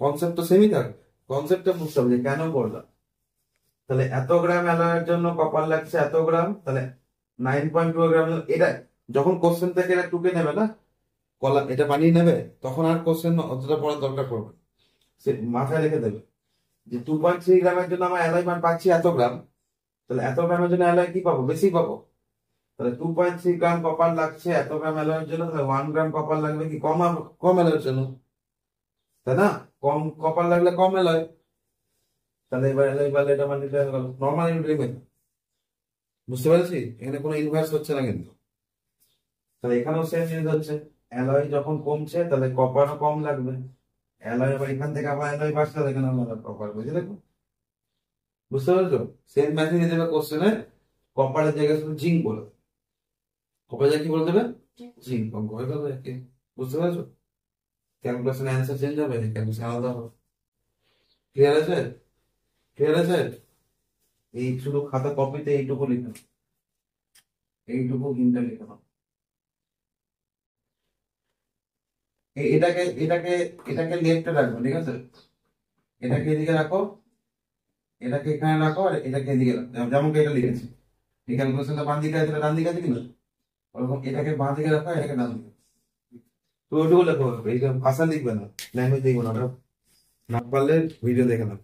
কনসেপ্ট তো সেমই থাকবে, কনসেপ্টটা বুঝতে হবে যে কেন করলাম। তাহলে এত গ্রাম অ্যালয়ের জন্য কপার লাগছে এত গ্রাম, তাহলে 9.2 গ্রাম। এটা যখন কোশ্চেন থেকে এটা টুকে নেবে না, কলা এটা বানিয়ে নেবে, তখন আর কোশ্চেন অতটা পড়ার দরকার পড়বে না। সে মাথায় রেখে দেবে যে 2.3 গ্রামের জন্য আমার অ্যালয় মান পাচ্ছি এত গ্রাম, তাহলে এত গ্রামের জন্য অ্যালয় কি পাবো? বেশি পাবো। তাহলে 2.3 গ্রাম কপার লাগছে এত গ্রাম অ্যালয়ের জন্য, তাহলে 1 গ্রাম কপার লাগবে কি কম, কম অ্যালয়ের জন্য, তাই না? কম কপার লাগলে কম অ্যালয়। তাহলে এবার অ্যালয় বাড়লে এটা মানে নর্মাল ইউনিট মেথড। বুঝতে পেরেছি? এখানে কোনো ইনভার্স হচ্ছে না কিন্তু। তাহলে এখানেও সেম জিনিস হচ্ছে, অ্যালয় যখন কমছে তাহলে কপারও কম লাগবে। অ্যালয় আবার এখান থেকে আবার অ্যালয় বাড়ছে, তাহলে এখানে আবার কপার, বুঝে দেখো। বুঝতে পেরেছো? সেম ম্যাথই দিয়ে দেবে কোশ্চেনে, কপারের জায়গায় শুধু জিঙ্ক বলে দেবে। কপারের জায়গায় কি বলে দেবে? জিঙ্ক। অঙ্ক হয়ে গেল একই। বুঝতে পেরেছো? ক্যালকুলেশন অ্যান্সার চেঞ্জ হবে, ক্যালকুলেশন আলাদা হবে। ক্লিয়ার আছে? ক্লিয়ার আছে? এই শুধু খাতা কপিতে এইটুকু লিখে নাও, এইটুকু হিন্টটা লিখে নাও। এটাকে এটাকে এটাকে লেফটে রাখবো, ঠিক আছে? এটাকে এদিকে রাখো, এটাকে এখানে রাখো, আর এটাকে এদিকে রাখো, যেমন এটা লিখেছি। এই ক্যালকুলেশনটা বাঁ দিকে আছে, এটা ডান দিকে আছে কিনা, ওরকম এটাকে বাঁ দিকে রাখো, এটাকে ডান দিকে। তো ওইটুকু লেখো, এই ভাষা লিখবে না, ল্যাঙ্গুয়েজ লিখবে না, ওটা না পারলে ভিডিও দেখে নাও।